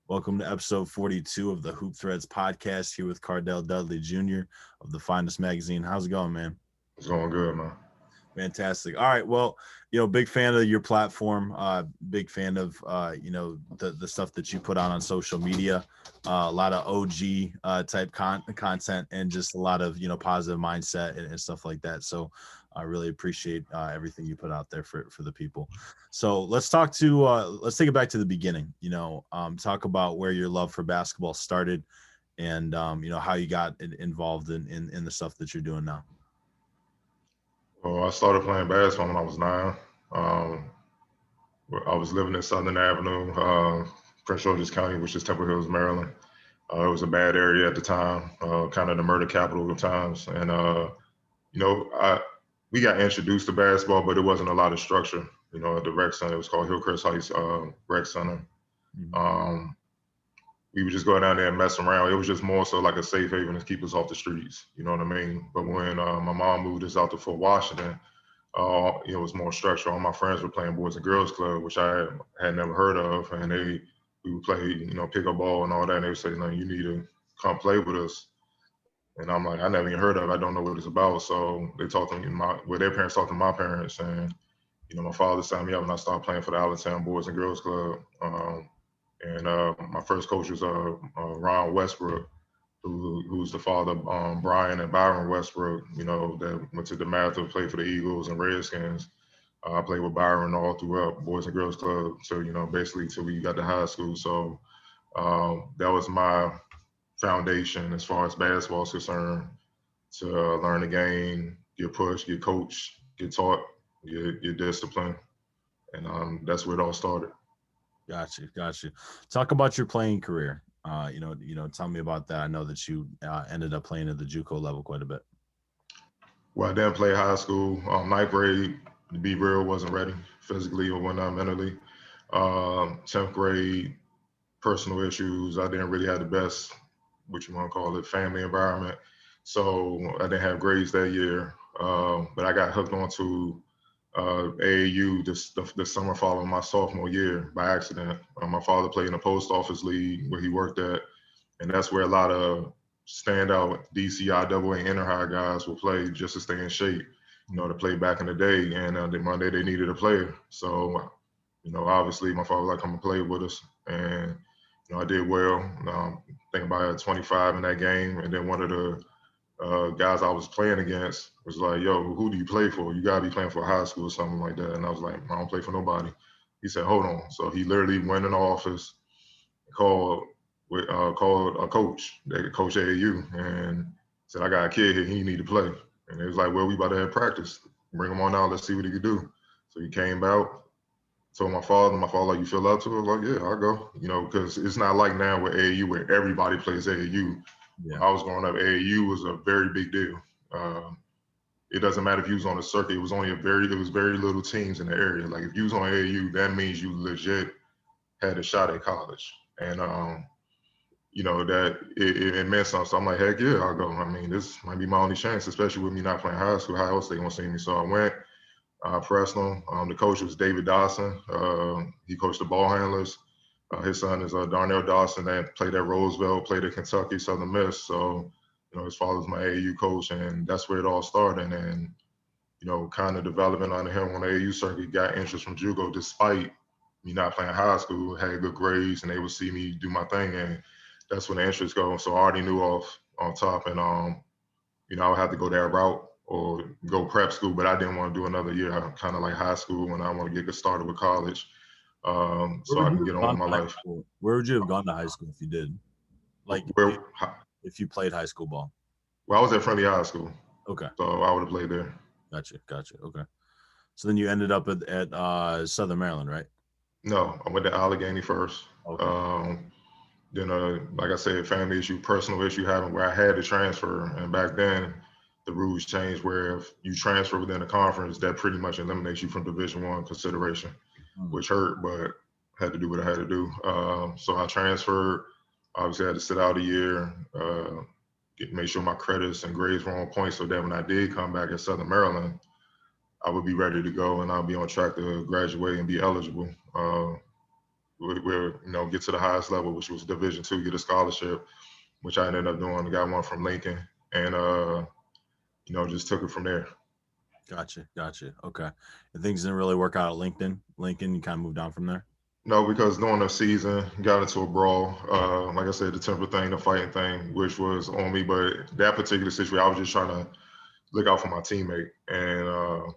Welcome to episode 42 of the Hoop Threads podcast here with Cardell Dudley Jr. of the Finest Magazine. How's it going, man? It's going good, man. Fantastic. All right. Well, big fan of your platform. Big fan of, the stuff that you put on social media. A lot of OG type content and just a lot of, positive mindset and stuff like that. So I really appreciate everything you put out there for the people. So let's take it back to the beginning, talk about where your love for basketball started and, how you got involved in the stuff that you're doing now. Well, I started playing basketball when I was 9. Um, I was living in Southern Avenue, Prince George's County, which is Temple Hills, Maryland. It was a bad area at the time, kind of the murder capital of times. And, we got introduced to basketball, but it wasn't a lot of structure. At the rec center, it was called Hillcrest Heights Rec Center. Mhm. We would just go down there and mess around. It was just more so like a safe haven to keep us off the streets. You know what I mean? But when my mom moved us out to Fort Washington, it was more structured. All my friends were playing Boys and Girls Club, which I had never heard of, and we would play, pickup ball and all that. And they would say, "No, you need to come play with us." And I'm like, I never even heard of it. I don't know what it's about. So they talked to their parents talked to my parents, and my father signed me up, and I started playing for the Allentown Boys and Girls Club. And my first coach was Ron Westbrook, who's the father of Brian and Byron Westbrook, that went to the Marathon, played for the Eagles and Redskins. I played with Byron all throughout Boys and Girls Club, so basically till we got to high school. So that was my foundation as far as basketball is concerned, to learn the game, get pushed, get coached, get taught, get disciplined, and that's where it all started. Got you. Talk about your playing career. Tell me about that. I know that you ended up playing at the JUCO level quite a bit. Well, I didn't play high school. Ninth grade, to be real, wasn't ready physically or whatnot, mentally. 10th grade, personal issues. I didn't really have the best, what you want to call it, family environment. So I didn't have grades that year. But I got hooked onto AAU the summer following my sophomore year by accident. My father played in the post office league where he worked at, and that's where a lot of standout DCI AA inter high guys will play just to stay in shape, to play back in the day. And then Monday they needed a player. So, obviously my father was like, come and play with us. And, I did well. I think about 25 in that game. And then one of the guys I was playing against was like, yo, who do you play for? You gotta be playing for high school or something like that. And I was like, I don't play for nobody. He said, hold on. So he literally went in the office, called a coach that coached AAU, and said, I got a kid here, he need to play. And it was like, well, we about to have practice. Bring him on out, let's see what he could do. So he came out, told my father, like, you feel up to it? I was like, yeah, I'll go. Because it's not like now with AAU where everybody plays AAU. Yeah. When I was growing up, AAU was a very big deal. It doesn't matter if you was on a circuit. It was very little teams in the area. Like if you was on AAU, that means you legit had a shot at college. And that it meant something. So I'm like, heck yeah, I'll go. I mean, this might be my only chance, especially with me not playing high school. How else they gonna see me? So I went. Pressed him. The coach was David Dawson. He coached the ball handlers. His son is Darnell Dawson that played at Roosevelt, played at Kentucky Southern Miss. So, his father's my AAU coach, and that's where it all started. And, kind of developing under him on the AAU circuit, got interest from JUCO despite me not playing high school, had good grades, and they would see me do my thing. And that's when the interest goes. So I already knew off on top, and, I would have to go that route or go prep school, but I didn't want to do another year, kind of like high school, when I want to get started with college, so I can get on with my life. Where would you have gone to high school if you did? Like if you played high school ball? Well, I was at Friendly High School. Okay. So I would have played there. Gotcha. Okay. So then you ended up at Southern Maryland, right? No, I went to Allegheny first. Okay. Then, like I said, family issue, personal issue happened where I had to transfer. And back then, the rules changed where if you transfer within a conference, that pretty much eliminates you from Division I consideration, which hurt, but had to do what I had to do. So I transferred. Obviously, I had to sit out a year, make sure my credits and grades were on point so that when I did come back at Southern Maryland, I would be ready to go and I'll be on track to graduate and be eligible. get to the highest level, which was Division II, get a scholarship, which I ended up doing. I got one from Lincoln, and just took it from there. Gotcha. Okay. And things didn't really work out at Lincoln, you kind of moved on from there? No, because during the season, got into a brawl. Like I said, the temper thing, the fighting thing, which was on me. But that particular situation, I was just trying to look out for my teammate. And,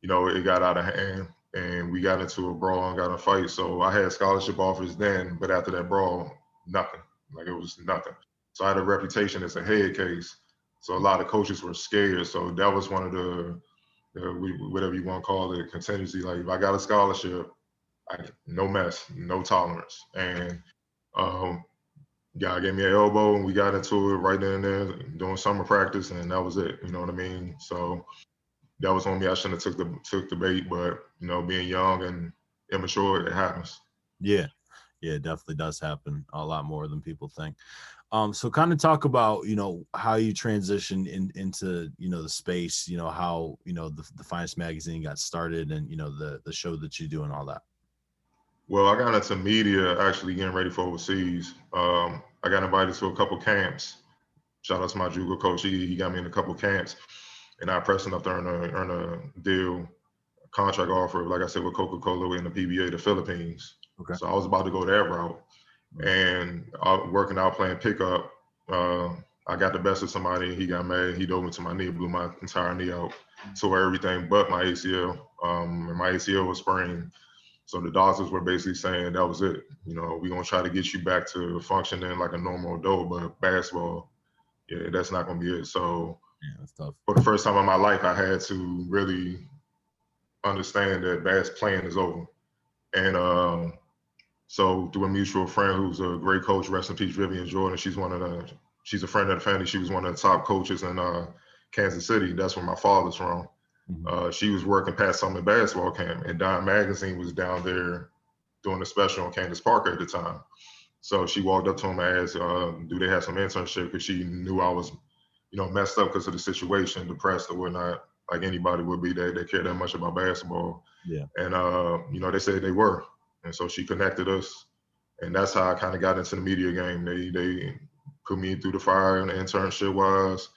it got out of hand. And we got into a brawl and got in a fight. So I had scholarship offers then. But after that brawl, nothing. Like, it was nothing. So I had a reputation as a head case. So a lot of coaches were scared. So that was one of the whatever you want to call it, contingency. Like, if I got a scholarship, no mess, no tolerance. And guy gave me an elbow and we got into it right then and there doing summer practice, and that was it. You know what I mean? So that was on me. I shouldn't have took the bait, but being young and immature, it happens. Yeah, it definitely does happen a lot more than people think. So kind of talk about, how you transitioned into, the space, how, the Finest Magazine got started and, the show that you do and all that. Well, I got into media actually getting ready for overseas. I got invited to a couple camps. Shout out to my JUCO coach. He got me in a couple camps, and I pressed enough to earn a deal, a contract offer, like I said, with Coca-Cola in the PBA, the Philippines. Okay. So I was about to go that route. And working out, playing pickup, I got the best of somebody. He got mad. He dove into my knee, blew my entire knee out, tore everything but my ACL. And my ACL was sprained. So the doctors were basically saying that was it. We're going to try to get you back to functioning like a normal adult, but basketball, yeah, that's not going to be it. So yeah, that's tough. For the first time in my life, I had to really understand that playing is over. And so through a mutual friend who's a great coach, rest in peace, Vivian Jordan, she's a friend of the family. She was one of the top coaches in Kansas City. That's where my father's from. Mm-hmm. She was working past summer basketball camp, and Dime Magazine was down there doing a special on Candace Parker at the time. So she walked up to him and asked, do they have some internship? Because she knew I was, messed up because of the situation, depressed or whatnot, like anybody would be. They care that much about basketball. Yeah. And, they said they were. And so she connected us. And that's how I kind of got into the media game. They put me through the fire and internship wise,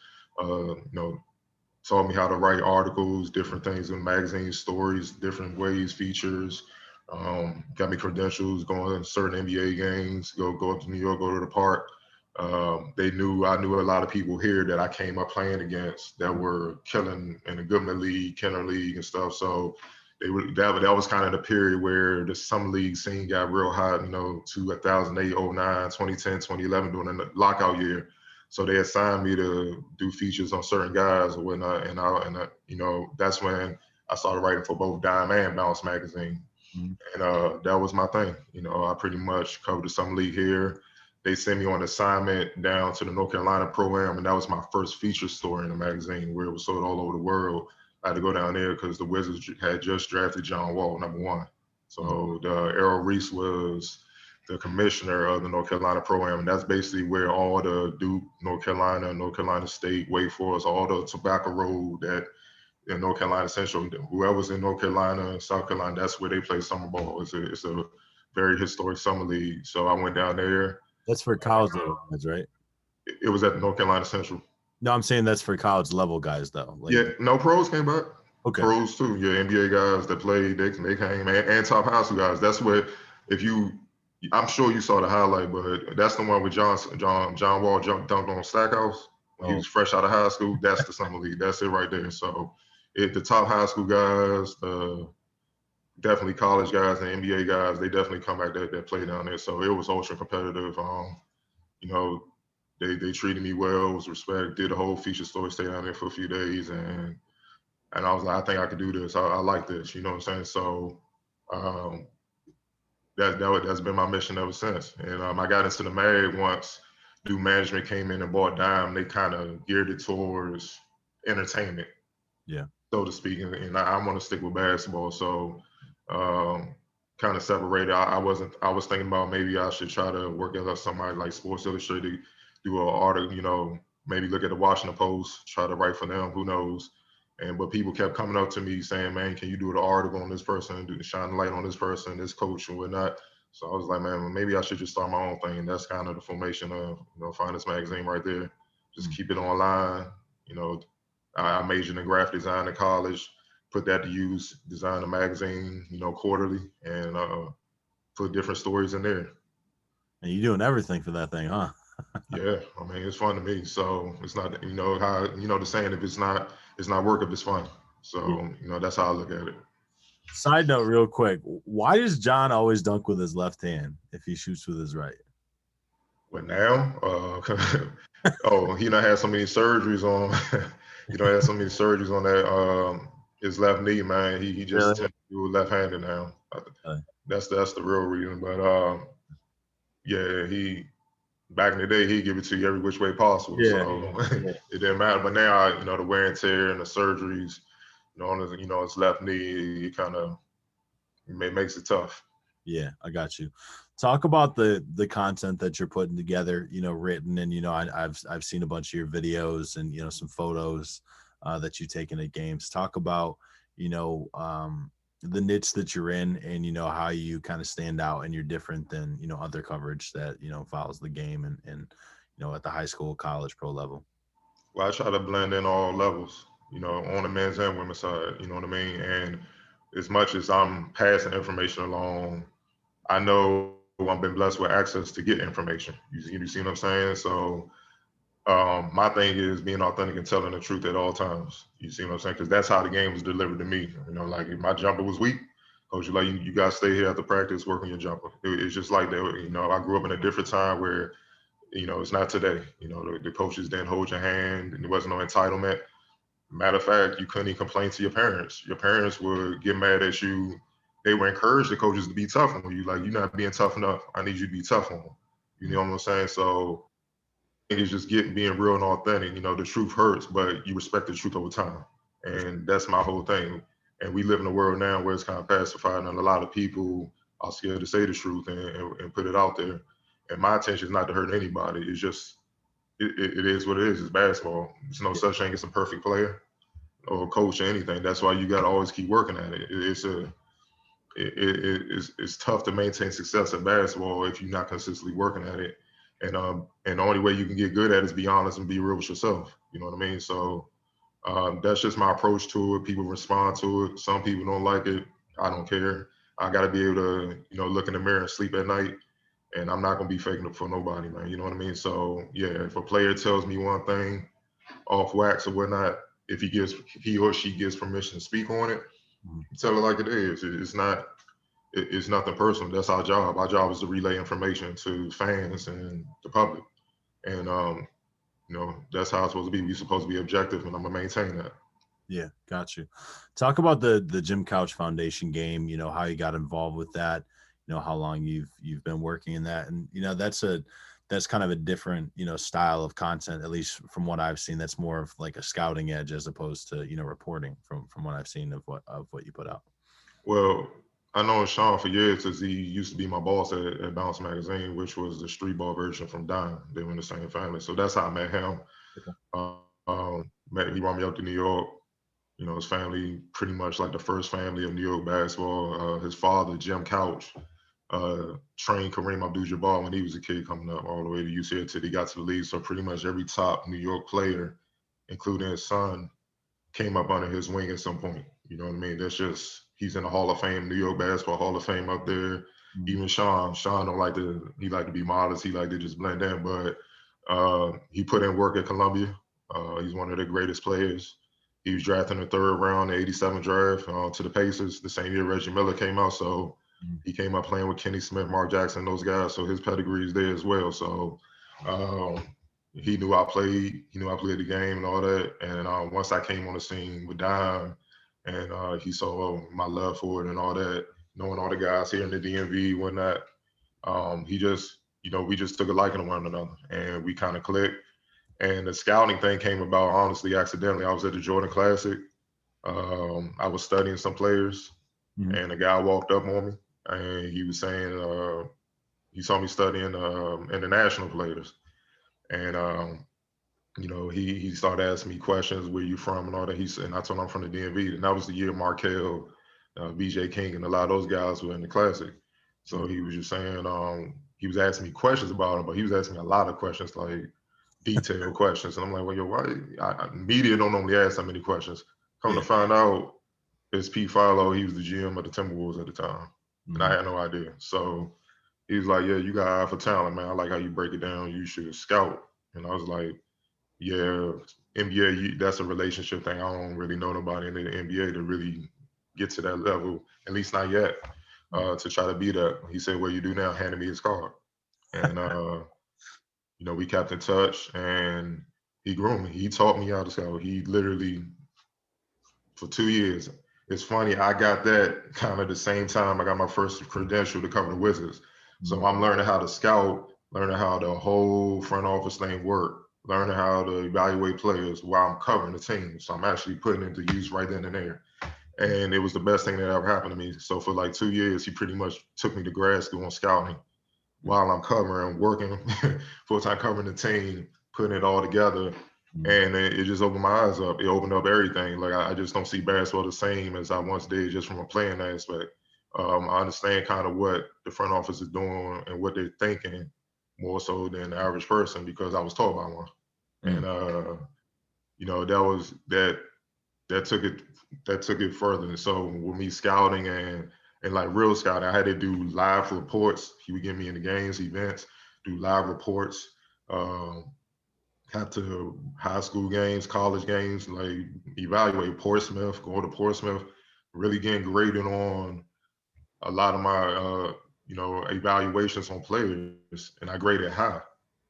taught me how to write articles, different things in magazines, stories, different ways, features, got me credentials, going to certain NBA games, go up to New York, go to the park. I knew a lot of people here that I came up playing against that were killing in the Goodman League, Kenner League and stuff. So that was kind of the period where the summer league scene got real hot, to 2008, 09, 2010, 2011 during the lockout year. So they assigned me to do features on certain guys or whatnot, and I that's when I started writing for both Dime and Bounce magazine, and that was my thing. I pretty much covered the summer league here. They sent me on assignment down to the North Carolina program, and that was my first feature story in the magazine, where it was sold all over the world. I had to go down there because the Wizards had just drafted John Wall, #1. So Errol Reese was the commissioner of the North Carolina program, and that's basically where all the Duke, North Carolina State, Wake Forest, all the Tobacco Road that in North Carolina Central, whoever's in North Carolina, South Carolina, that's where they play summer ball. It's a very historic summer league. So I went down there. That's for college level guys, right? It was at North Carolina Central. No, I'm saying that's for college level guys though. Yeah, no, pros came back. Okay. Pros too. Yeah, NBA guys that played, they came, and top high school guys. That's what, I'm sure you saw the highlight, but that's the one with John Wall dunked on Stackhouse when he was fresh out of high school. That's the summer league. That's it right there. So the top high school guys, definitely college guys and NBA guys, they definitely come back that play down there. So it was ultra competitive. They treated me well, was respect, did a whole feature story, stayed down there for a few days, and I was like, I think I could do this. I like this, you know what I'm saying? So that's been my mission ever since. And I got into the mag once new management came in and bought Dime. They kind of geared it towards entertainment, so to speak. And I want to stick with basketball. So kind of separated. I was thinking about maybe I should try to work as somebody like Sports Illustrated, do an article, maybe look at the Washington Post, try to write for them, who knows. But people kept coming up to me saying, man, can you do an article on this person, shine the light on this person, this coach and whatnot. So I was like, man, well, maybe I should just start my own thing. And that's kind of the formation of, Finance Magazine right there. Just keep it online. You know, I majored in graphic design in college, put that to use, design a magazine, quarterly, and put different stories in there. And you're doing everything for that thing, huh? Yeah, I mean, it's fun to me. So it's not, how, the saying, if it's not work if it's fun. So, that's how I look at it. Side note, real quick, why does John always dunk with his left hand if he shoots with his right? But now, oh, he done had so many surgeries on, had so many surgeries on that his left knee, man. He just Really? tends to do left-handed now. That's the real reason. But yeah, he back in the day he'd give it to you every which way possible. Yeah. So it didn't matter. But now, the wear and tear and the surgeries, on his left knee, it kind of makes it tough. Yeah, I got you. Talk about the content that you're putting together, written, and I've seen a bunch of your videos and some photos that you've taken at games. Talk about the niche that you're in, and how you kind of stand out and you're different than other coverage that follows the game and at the high school, college, pro level. Well, I try to blend in all levels, on the men's and women's side, you know what I mean? And as much as I'm passing information along, I know I've been blessed with access to get information. You see what I'm saying? So my thing is being authentic and telling the truth at all times. You see what I'm saying? Because that's how the game was delivered to me. Like if my jumper was weak, coach, you got to stay here after practice, work on your jumper. It's just like that. I grew up in a different time where, it's not today. The coaches didn't hold your hand and there wasn't no entitlement. Matter of fact, you couldn't even complain to your parents. Your parents would get mad at you. They would encourage the coaches to be tough on you. Like, you're not being tough enough. I need you to be tough on them. You know what I'm saying? So I think it's just being real and authentic. The truth hurts, but you respect the truth over time. And that's my whole thing. And we live in a world now where it's kind of pacified, and a lot of people are scared to say the truth and put it out there. And my intention is not to hurt anybody. It's just, it is what it is. It's basketball. There's no such thing as a perfect player or coach or anything. That's why you got to always keep working at it. It's tough to maintain success at basketball if you're not consistently working at it. And the only way you can get good at it is be honest and be real with yourself. You know what I mean? So that's just my approach to it. People respond to it. Some people don't like it. I don't care. I got to be able to, look in the mirror and sleep at night. And I'm not going to be faking it for nobody, man. You know what I mean? So yeah, if a player tells me one thing off wax or whatnot, if he or she gives permission to speak on it, tell it like it is. It's nothing personal. That's our job. Our job is to relay information to fans and the public. And that's how it's supposed to be. We're supposed to be objective, and I'm gonna maintain that. Yeah, got you. Talk about the Jim Couch Foundation game, how you got involved with that, how long you've been working in that. And that's kind of a different, style of content, at least from what I've seen. That's more of like a scouting edge as opposed to, reporting from what I've seen of what you put out. Well, I know Sean for years because he used to be my boss at Bounce Magazine, which was the street ball version from Dime. They were in the same family. So that's how I met him. He brought me up to New York. His family pretty much like the first family of New York basketball. His father, Jim Couch, trained Kareem Abdul-Jabbar when he was a kid coming up all the way to UCLA until he got to the league. So pretty much every top New York player, including his son, came up under his wing at some point. You know what I mean? That's just, he's in the Hall of Fame, New York Basketball Hall of Fame up there. Even Sean don't like to, he like to be modest. He like to just blend in, but he put in work at Columbia. He's one of the greatest players. He was drafted in the third round, the 87 draft to the Pacers the same year Reggie Miller came out. So he came up playing with Kenny Smith, Mark Jackson, those guys. So his pedigree is there as well. So he knew I played. He knew I played the game and all that. And once I came on the scene with Dime, and he saw my love for it and all that, knowing all the guys here in the DMV, whatnot, he just, we just took a liking to one another, and we kind of clicked. And the scouting thing came about honestly accidentally. I was at the Jordan Classic. I was studying some players, and a guy walked up on me, and he was saying he saw me studying international players, and he started asking me questions, where you from and all that. He said, and I told him I'm from the DMV, and that was the year Markel, BJ King, and a lot of those guys were in the Classic. So he was just saying, he was asking me questions about him, but he was asking me a lot of questions, like detailed questions. And I'm like, well, yo, why? Media don't normally ask that many questions. Come to find out, it's Pete Philo. He was the GM of the Timberwolves at the time, and I had no idea. So he was like, yeah, you got eye for talent, man. I like how you break it down. You should scout. And I was like, yeah, NBA, that's a relationship thing. I don't really know nobody in the NBA to really get to that level, at least not yet, to try to be that. He said, what you do now, handed me his card. And, you know, we kept in touch, and he groomed me. He taught me how to scout. He literally, for 2 years. It's funny, I got that kind of the same time I got my first credential to cover the Wizards. So I'm learning how to scout, learning how the whole front office thing work, learning how to evaluate players while I'm covering the team. So I'm actually putting it into use right then and there. And it was the best thing that ever happened to me. So for like 2 years, he pretty much took me to grad school on scouting while I'm covering, working full-time covering the team, putting it all together. And it just opened my eyes up. It opened up everything. Like I just don't see basketball the same as I once did, just from a playing aspect. I understand kind of what the front office is doing and what they're thinking more so than the average person, because I was taught by one. And you know, that took it further. And so with me scouting and like real scouting, I had to do live reports. He would get me in the games, events, do live reports. Have to high school games, college games, like evaluate Portsmouth, go to Portsmouth, really getting graded on a lot of my, you know, evaluations on players, and I graded high.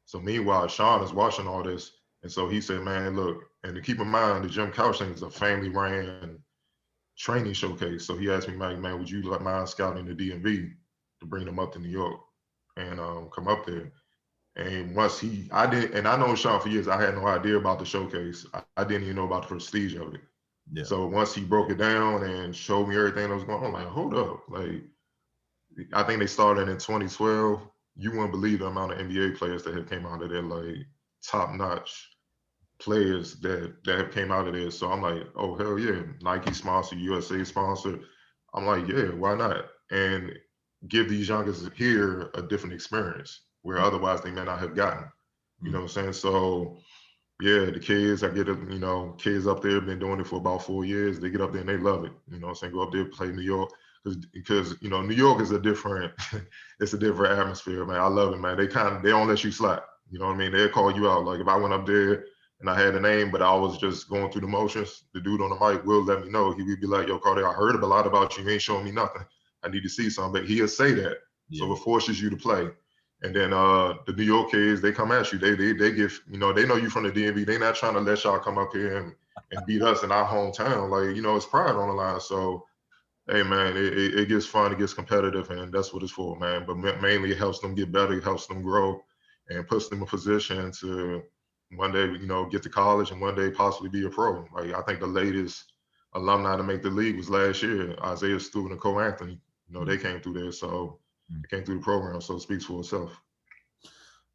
So meanwhile, Sean is watching all this, and so he said, man, look, and to keep in mind, the Jim Couch thing is a family-ran training showcase. So he asked me, man, would you mind scouting the DMV to bring them up to New York and come up there? And once I didn't, and I know Sean for years, I had no idea about the showcase. I didn't even know about the prestige of it. Yeah. So once he broke it down and showed me everything that was going on, I'm like, hold up. Like, I think they started in 2012. You wouldn't believe the amount of NBA players that have came out of there, like top-notch players that have came out of there. So I'm like, oh, hell yeah. Nike sponsor, USA sponsor. I'm like, yeah, why not? And give these youngers here a different experience where otherwise they may not have gotten. You know what I'm saying? So yeah, the kids, I get it, you know, kids up there have been doing it for about 4 years. They get up there and they love it. You know what I'm saying? Go up there, play New York. Because you know, New York is a different, it's a different atmosphere, man. I love it, man. They don't let you slack. You know what I mean? They'll call you out. Like if I went up there and I had a name, but I was just going through the motions, the dude on the mic will let me know. He would be like, yo, Cardell, I heard a lot about you. You ain't showing me nothing. I need to see something. But he'll say that. Yeah. So it forces you to play. And then the New York kids, they come at you. They give, you know, they know you from the DMV. They not trying to let y'all come up here and beat us in our hometown. Like, you know, it's pride on the line. So, hey, man, it gets fun. It gets competitive. And that's what it's for, man. But mainly it helps them get better. It helps them grow and puts them in a position to one day, you know, get to college and one day possibly be a pro. Like, I think the latest alumni to make the league was last year, Isaiah Stewart and Cole Anthony. You know, they came through there. So it came through the program. So it speaks for itself.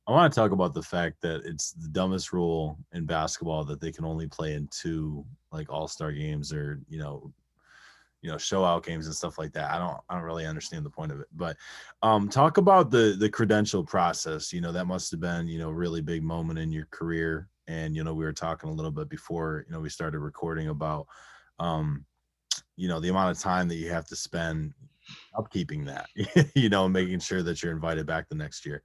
I want to talk about the fact that it's the dumbest rule in basketball that they can only play in 2 like all-star games or, you know, show out games and stuff like that. I don't really understand the point of it, but talk about the credential process. You know, that must've been, you know, a really big moment in your career. And, you know, we were talking a little bit before, you know, we started recording about, you know, the amount of time that you have to spend upkeeping that, you know, making sure that you're invited back the next year.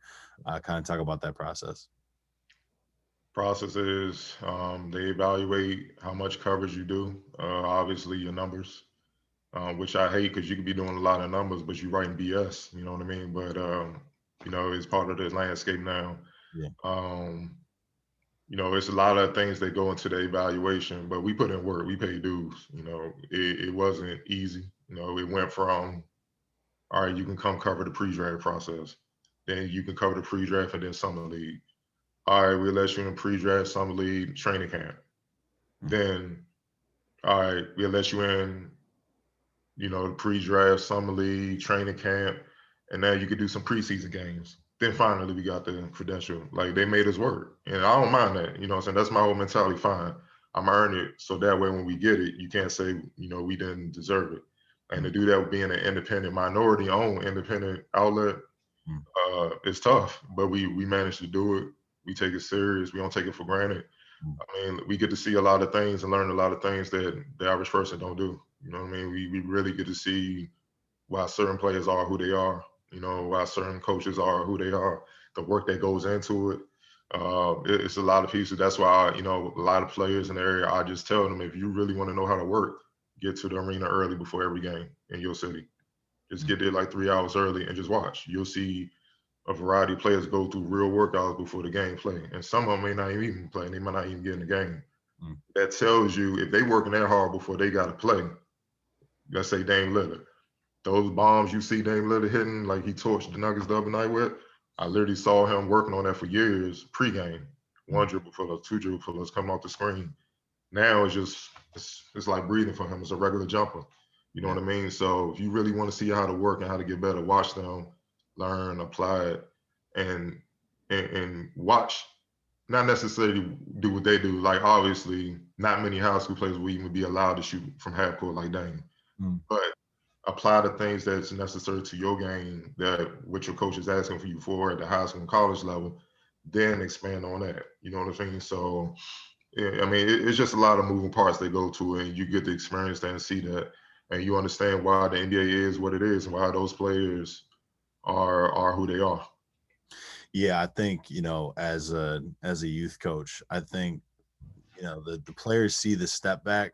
Kind of talk about that process. Process is they evaluate how much coverage you do. Obviously your numbers, which I hate because you could be doing a lot of numbers, but you're writing BS, you know what I mean? But, you know, it's part of the landscape now. Yeah. You know, it's a lot of things that go into the evaluation, but we put in work, we pay dues. You know, it wasn't easy. You know, it went from, all right, you can come cover the pre-draft process. Then you can cover the pre-draft and then summer league. All right, we'll let you in pre-draft, summer league, training camp. Then, all right, we'll let you in, you know, pre-draft, summer league, training camp, and now you could do some preseason games. Then finally we got the credential. Like they made us work. And I don't mind that. You know what I'm saying? That's my whole mentality. Fine. I'm earning it. So that way when we get it, you can't say, you know, we didn't deserve it. And to do that with being an independent, minority-owned independent outlet, it's tough. But we managed to do it. We take it serious. We don't take it for granted. I mean, we get to see a lot of things and learn a lot of things that the average person don't do. You know what I mean? We really get to see why certain players are who they are, you know, why certain coaches are who they are, the work that goes into it. It's a lot of pieces. That's why, you know, a lot of players in the area, I just tell them, if you really want to know how to work, get to the arena early before every game in your city. Just get there like 3 hours early and just watch. You'll see a variety of players go through real workouts before the game play. And some of them may not even play. They might not even get in the game. That tells you if they working that hard before they got to play, let's say Dame Lillard, those bombs you see Dame Lillard hitting, like he torched the Nuggets the other night with, I literally saw him working on that for years pregame. One dribble pull-ups, two dribble pull-ups coming off the screen. Now it's just, it's like breathing for him. It's a regular jumper. You know what I mean? So if you really want to see how to work and how to get better, watch them, learn, apply it, and watch, not necessarily do what they do. Like obviously, not many high school players will even be allowed to shoot from half court like Dame. But apply the things that's necessary to your game, that what your coach is asking for you for at the high school and college level, then expand on that. You know what I'm saying? So, yeah, I mean, it's just a lot of moving parts they go to, and you get to experience that and see that, and you understand why the NBA is what it is and why those players are who they are. Yeah, I think, you know, as a youth coach, I think, you know, the players see the step back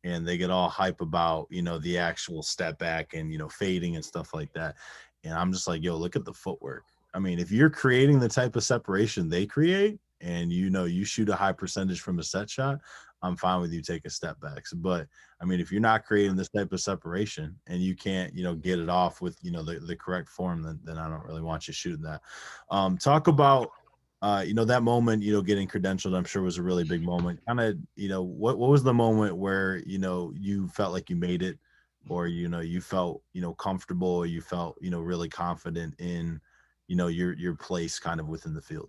and they get all hype about, you know, the actual step back and, you know, fading and stuff like that. And I'm just like, yo, look at the footwork. I mean, if you're creating the type of separation they create and, you know, you shoot a high percentage from a set shot, I'm fine with you taking step backs. But I mean, if you're not creating this type of separation and you can't, you know, get it off with, you know, the correct form, then I don't really want you shooting that. Talk about, you know, that moment, you know, getting credentialed, I'm sure was a really big moment. Kind of, you know, what was the moment where, you know, you felt like you made it, or, you know, you felt, you know, comfortable, or you felt, you know, really confident in, you know, your place kind of within the field?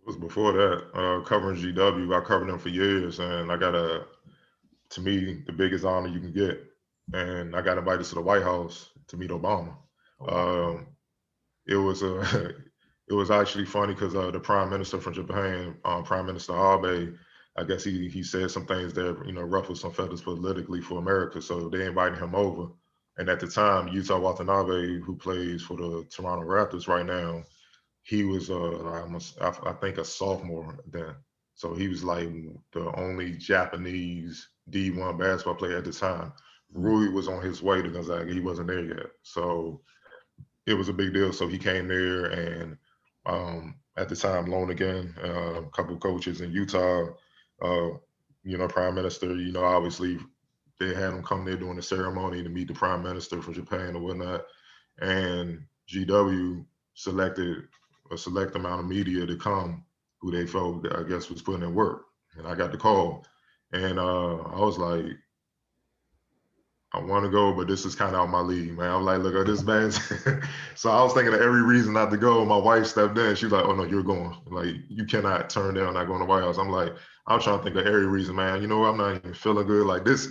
It was before that, covering GW. I covered them for years, and I got to me, the biggest honor you can get. And I got invited to the White House to meet Obama. It was it was actually funny because the Prime Minister from Japan, Prime Minister Abe, I guess he said some things that, you know, ruffled some feathers politically for America. So they invited him over. And at the time, Yuta Watanabe, who plays for the Toronto Raptors right now, he was I think a sophomore then. So he was like the only Japanese D1 basketball player at the time. Rui was on his way to Gonzaga. He wasn't there yet. So it was a big deal. So he came there, and at the time, Lonegan, a couple of coaches in Utah, you know, Prime Minister, you know, obviously they had him come there during the ceremony to meet the Prime Minister from Japan or whatnot. And GW selected a select amount of media to come who they felt, I guess, was putting in work. And I got the call. And I was like, I want to go, but this is kind of out my league, man. I'm like, look at this man. So I was thinking of every reason not to go. My wife stepped in. She's like, oh, no, you're going. Like, you cannot turn down not going to White House. I'm like, I'm trying to think of every reason, man. You know what? I'm not even feeling good. Like, this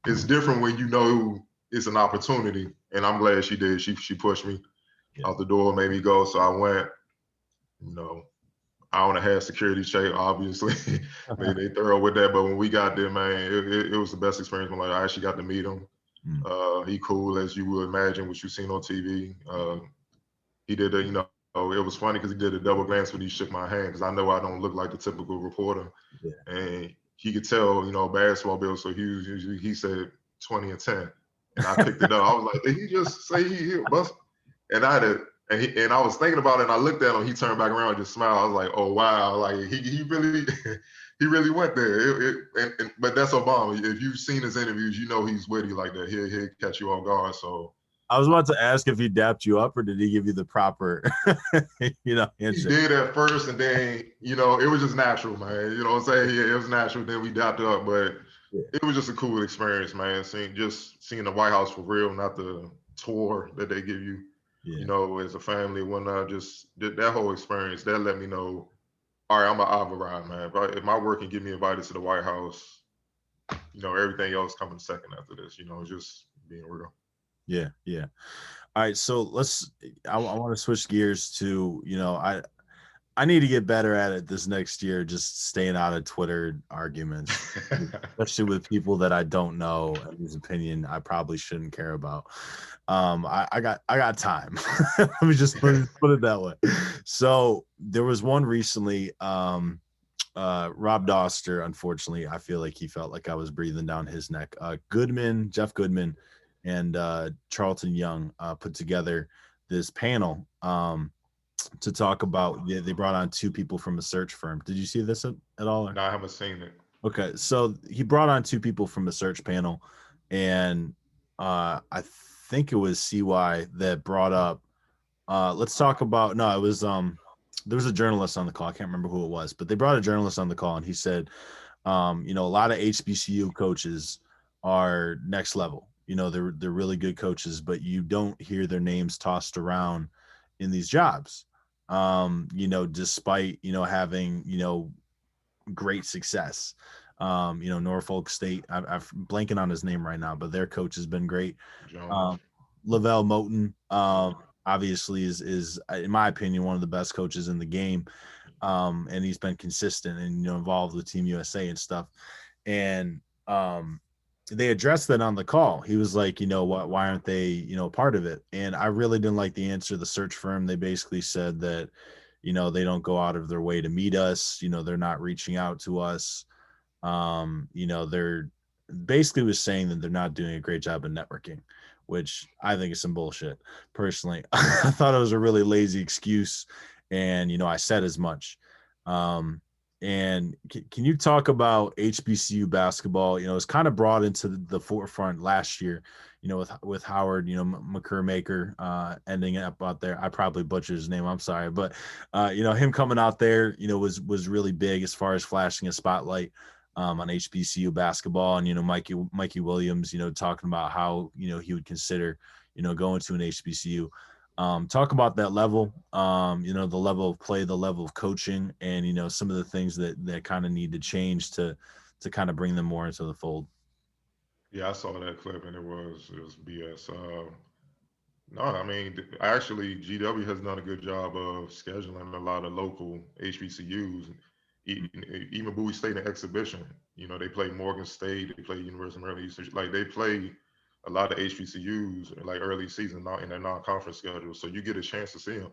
it's different when you know it's an opportunity. And I'm glad she did. She pushed me out the door, made me go. So I went, you know, I want to have security check, obviously. they thorough with that. But when we got there, man, it was the best experience. Like, I actually got to meet him. He cool as you would imagine, what you've seen on TV. He did a, you know, it was funny because he did a double glance when he shook my hand, because I know I don't look like the typical reporter. And he could tell, you know, basketball bill. So he said 20 and 10. And I picked it up. I was like, did he just say he bust? And I had to, and I was thinking about it, and I looked at him. He turned back around and just smiled. I was like, "Oh wow!" Like he really he really went there. But that's Obama. If you've seen his interviews, you know he's witty like that. He'll catch you off guard. So I was about to ask if he dapped you up, or did he give you the proper, you know, handshake? He did at first, and then, you know, it was just natural, man. You know what I'm saying? Yeah, it was natural. Then we dapped up, but it was just a cool experience, man. Seeing the White House for real, not the tour that they give you. You know, as a family and whatnot, just that whole experience, that let me know, all right, I'm an Alvarado, man. If my work can get me invited to the White House, everything else coming second after this. Just being real. Yeah, yeah. All right, so I want to switch gears to, I need to get better at it this next year, just staying out of Twitter arguments, especially with people that I don't know and whose opinion I probably shouldn't care about. I got time. Let me just put it that way. So there was one recently, Rob Doster, unfortunately, I feel like he felt like I was breathing down his neck. Jeff Goodman, and Charlton Young put together this panel to talk about. They brought on two people from a search firm. Did you see this at all? No, I haven't seen it. Okay, so he brought on two people from a search panel, and I think it was CY that brought up. Let's talk about. No, it was there was a journalist on the call. I can't remember who it was, but they brought a journalist on the call, and he said, a lot of HBCU coaches are next level. They're really good coaches, but you don't hear their names tossed around in these jobs. Despite having great success. Norfolk State. I'm blanking on his name right now, but their coach has been great. Lavelle Moton, obviously is in my opinion one of the best coaches in the game, and he's been consistent and involved with Team USA and stuff. And they addressed that on the call. He was like, why aren't they part of it? And I really didn't like the answer of the search firm. They basically said that they don't go out of their way to meet us. They're not reaching out to us. They're basically was saying that they're not doing a great job of networking, which I think is some bullshit. Personally, I thought it was a really lazy excuse, and I said as much. And can you talk about HBCU basketball? It's kind of brought into the forefront last year, with Howard, McCurmaker ending up out there. I probably butchered his name. I'm sorry, but him coming out there, was really big as far as flashing a spotlight on HBCU basketball. And Mikey Williams, talking about how he would consider going to an HBCU. Talk about that level, the level of play, the level of coaching, and some of the things that kind of need to change to kind of bring them more into the fold. Yeah, I saw that clip and it was BS. No, I mean, actually, GW has done a good job of scheduling a lot of local HBCUs. Even Bowie State in exhibition, they play Morgan State, they play University of Maryland Eastern, like they play a lot of HBCUs like early season, not in their non-conference schedule. So you get a chance to see them.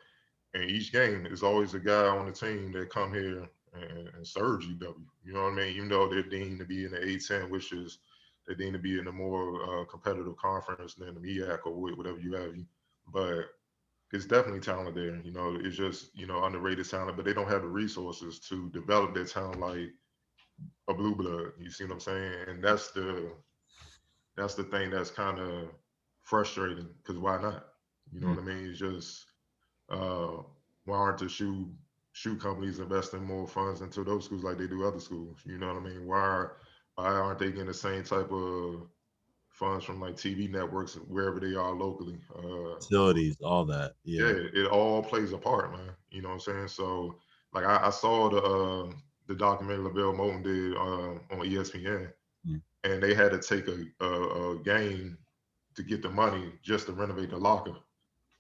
And each game is always a guy on the team that come here and serve GW. You know what I mean? Even though they're deemed to be in the A10, which is they're deemed to be in a more competitive conference than the MEAC or whatever you have. But it's definitely talent there. It's just underrated talent, but they don't have the resources to develop their talent like a blue blood. You see what I'm saying? And that's the thing that's kind of frustrating because why not? You know what I mean? It's just why aren't the shoe companies investing more funds into those schools like they do other schools? You know what I mean? Why aren't they getting the same type of funds from like TV networks wherever they are locally? Facilities, all that. Yeah, Yeah. it all plays a part, man. You know what I'm saying? So like I saw the documentary Lavelle Moton did on ESPN, and they had to take a game to get the money just to renovate the locker.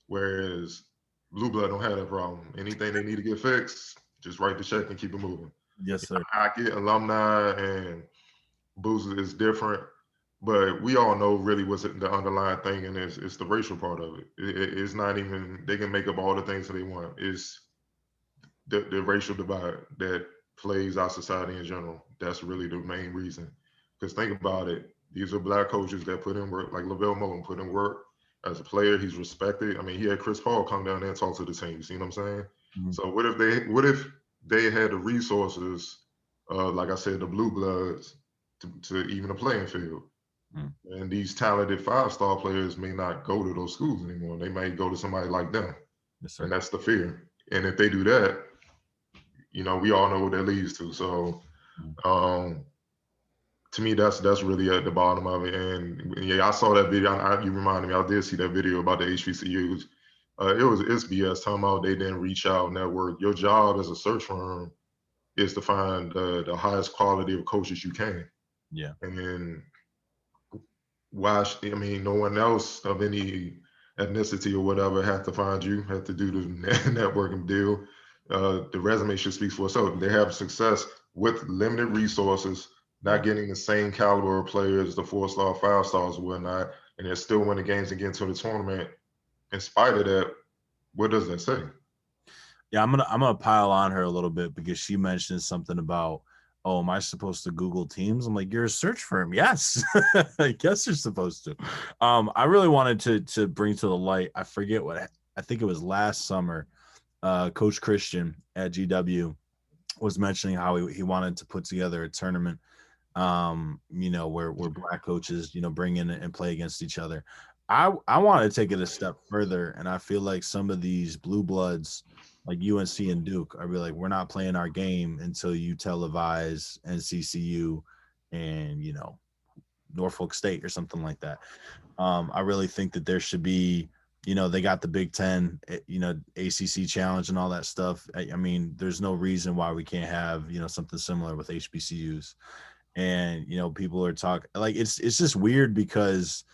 Whereas Blue Blood don't have that problem. Anything they need to get fixed, just write the check and keep it moving. Yes, sir. I get alumni and boosters is different, but we all know really what's the underlying thing, and it's the racial part of it. It's not even, they can make up all the things that they want. It's the racial divide that plays our society in general. That's really the main reason. Because think about it, these are Black coaches that put in work, like Lavelle Moton put in work as a player. He's respected. I mean, he had Chris Paul come down there and talk to the team. You see what I'm saying? So what if they had the resources, like I said, the blue bloods to even a playing field? And these talented 5-star players may not go to those schools anymore. They may go to somebody like them. Yes, and that's the fear. And if they do that, we all know what that leads to. So to me, that's really at the bottom of it. And yeah, I saw that video. You reminded me, I did see that video about the HBCUs. It's BS talking about they didn't reach out, network. Your job as a search firm is to find the highest quality of coaches you can. Yeah. And then I mean, no one else of any ethnicity or whatever have to find you, have to do the networking deal. The resume should speak for itself. They have success with limited resources, not getting the same caliber of players, the 4-star, 5 stars, and whatnot, and they're still winning games and getting to the tournament. In spite of that, what does that say? Yeah, I'm gonna pile on her a little bit because she mentioned something about, oh, am I supposed to Google Teams? I'm like, you're a search firm. Yes. I guess you're supposed to. I really wanted to bring to the light, I forget what, I think it was last summer, Coach Christian at GW was mentioning how he wanted to put together a tournament, where black coaches, bring in and play against each other. I want to take it a step further, and I feel like some of these blue bloods, like UNC and Duke, I'd be like, we're not playing our game until you televise NCCU and Norfolk State or something like that. I really think that there should be, they got the Big Ten, ACC challenge and all that stuff. I mean, there's no reason why we can't have, something similar with HBCUs. And, people are talking like, it's just weird because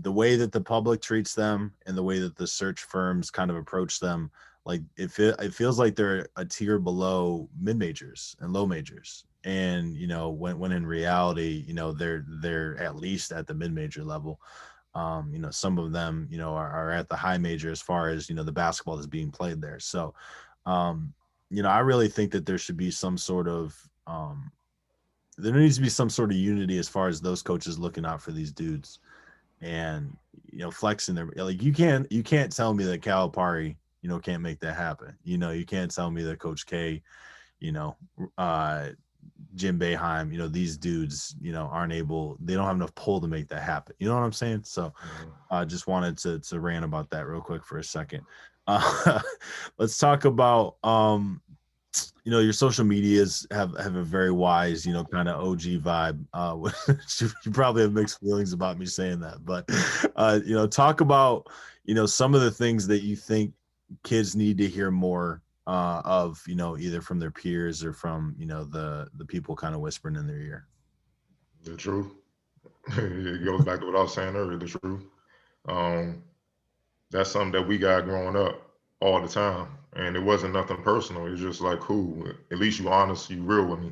the way that the public treats them and the way that the search firms kind of approach them, like it feels like they're a tier below mid majors and low majors. And, when in reality, they're at least at the mid major level. Some of them, are at the high major as far as, the basketball that's being played there. So, I really think that there should be some sort of, there needs to be some sort of unity as far as those coaches looking out for these dudes and, flexing their, like, you can't tell me that Calipari, can't make that happen. You can't tell me that Coach K, you know, uh, Jim Boeheim, these dudes, they don't have enough pull to make that happen. You know what I'm saying? So I just wanted to rant about that real quick for a second. Let's talk about, your social medias have a very wise, kind of OG vibe. You probably have mixed feelings about me saying that, but, talk about, some of the things that you think kids need to hear more of, either from their peers or from, the people kind of whispering in their ear. The truth. It goes back to what I was saying earlier, the truth. Um, that's something that we got growing up all the time. And it wasn't nothing personal. It was just like, cool, at least you honest, you real with me.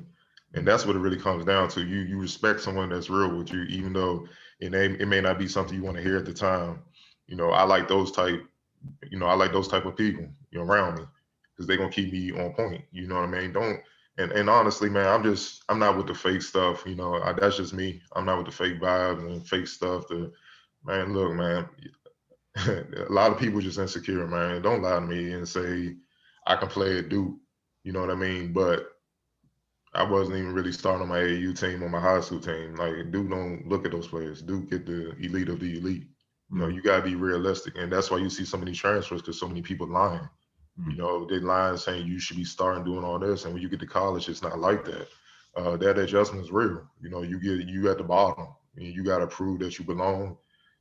And that's what it really comes down to. You respect someone that's real with you, even though it may not be something you want to hear at the time. I like those type, I like those type of people, around me because they're gonna keep me on point. You know what I mean? Don't and honestly, man, I'm not with the fake stuff. That's just me. I'm not with the fake vibes and fake stuff. Man, look, man, a lot of people just insecure, man. Don't lie to me and say I can play a Duke. You know what I mean? But I wasn't even really starting on my AAU team or my high school team. Like Duke don't look at those players. Duke get the elite of the elite. You gotta be realistic, and that's why you see so many transfers because so many people lying. They lying saying you should be starting doing all this, and when you get to college, it's not like that. That adjustment is real. You at the bottom. You got to prove that you belong.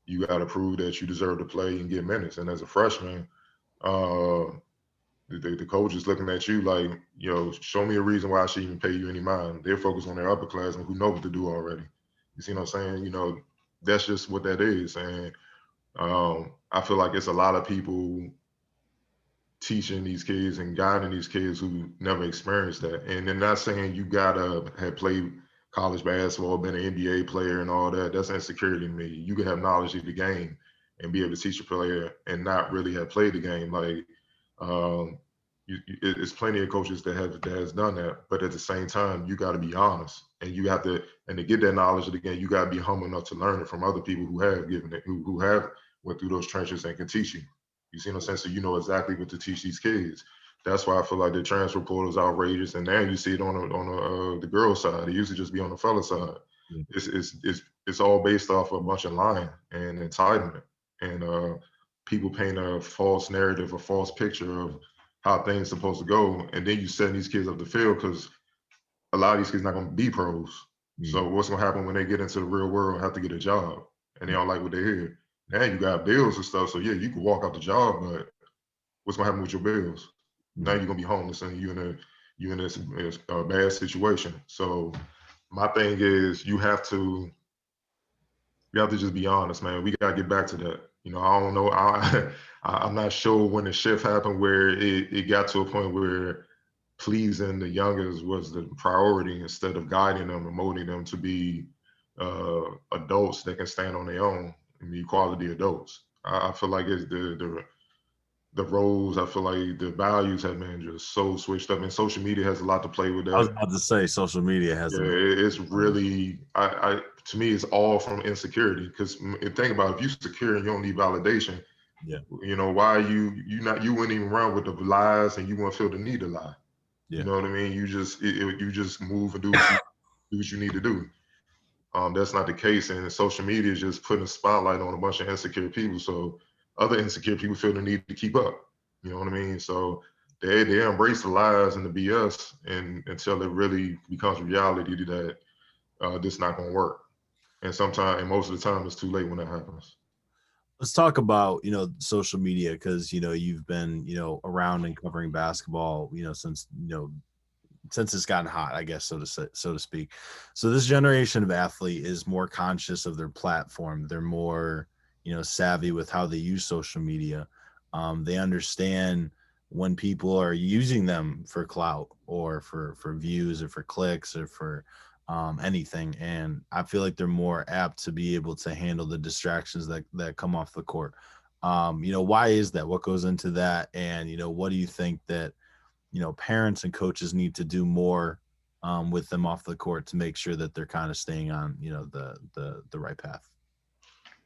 You got to prove that you deserve to play and get minutes. And as a freshman, uh, the coach is looking at you like, show me a reason why I should even pay you any mind. They're focused on their upperclassmen who know what to do already. You see what I'm saying? That's just what that is. And I feel like it's a lot of people teaching these kids and guiding these kids who never experienced that. And they're not saying you gotta have played college basketball, been an NBA player and all that. That's insecurity to me. You can have knowledge of the game and be able to teach a player and not really have played the game. Like it's plenty of coaches that has done that, but at the same time, you got to be honest, and you have to, and to get that knowledge of the game, you got to be humble enough to learn it from other people who have given it, who have went through those trenches and can teach you. You see what I'm saying? So you know exactly what to teach these kids. That's why I feel like the transfer portal is outrageous, and now you see it on the girls' side. It used to just be on the fella side. It's all based off a bunch of lying and entitlement, and people paint a false narrative, a false picture of how things supposed to go, and then you setting these kids up the field because a lot of these kids not going to be pros. So what's going to happen when they get into the real world and have to get a job and they don't like what they hear? Now you got bills and stuff, so yeah, you can walk out the job, but what's going to happen with your bills? Now you're going to be homeless and you're in a bad situation. So My thing is you have to just be honest, man. We gotta get back to that. I don't know. I'm not sure when the shift happened where it got to a point where pleasing the youngest was the priority instead of guiding them and molding them to be adults that can stand on their own and be quality adults. I feel like it's the roles. I feel like the values have been just so switched up, and social media has a lot to play with I was that. about to say social media has Yeah, a it's really, to me, it's all from insecurity. Because think about it, if you're secure and you don't need validation, yeah why you wouldn't even run with the lies and you won't feel the need to lie. You yeah. know what I mean? You just move and do what you need to do. That's not the case, and social media is just putting a spotlight on a bunch of insecure people. So other insecure people feel the need to keep up. You know what I mean? So they embrace the lies and the BS, and until it really becomes reality that this not gonna work. And sometimes, and most of the time, it's too late when that happens. Let's talk about social media, because you've been around and covering basketball since it's gotten hot, I guess, so to speak. So this generation of athlete is more conscious of their platform. They're more, savvy with how they use social media. They understand when people are using them for clout or for views or for clicks or for anything. And I feel like they're more apt to be able to handle the distractions that come off the court. Why is that? What goes into that? And, what do you think that parents and coaches need to do more with them off the court to make sure that they're kind of staying on, the right path?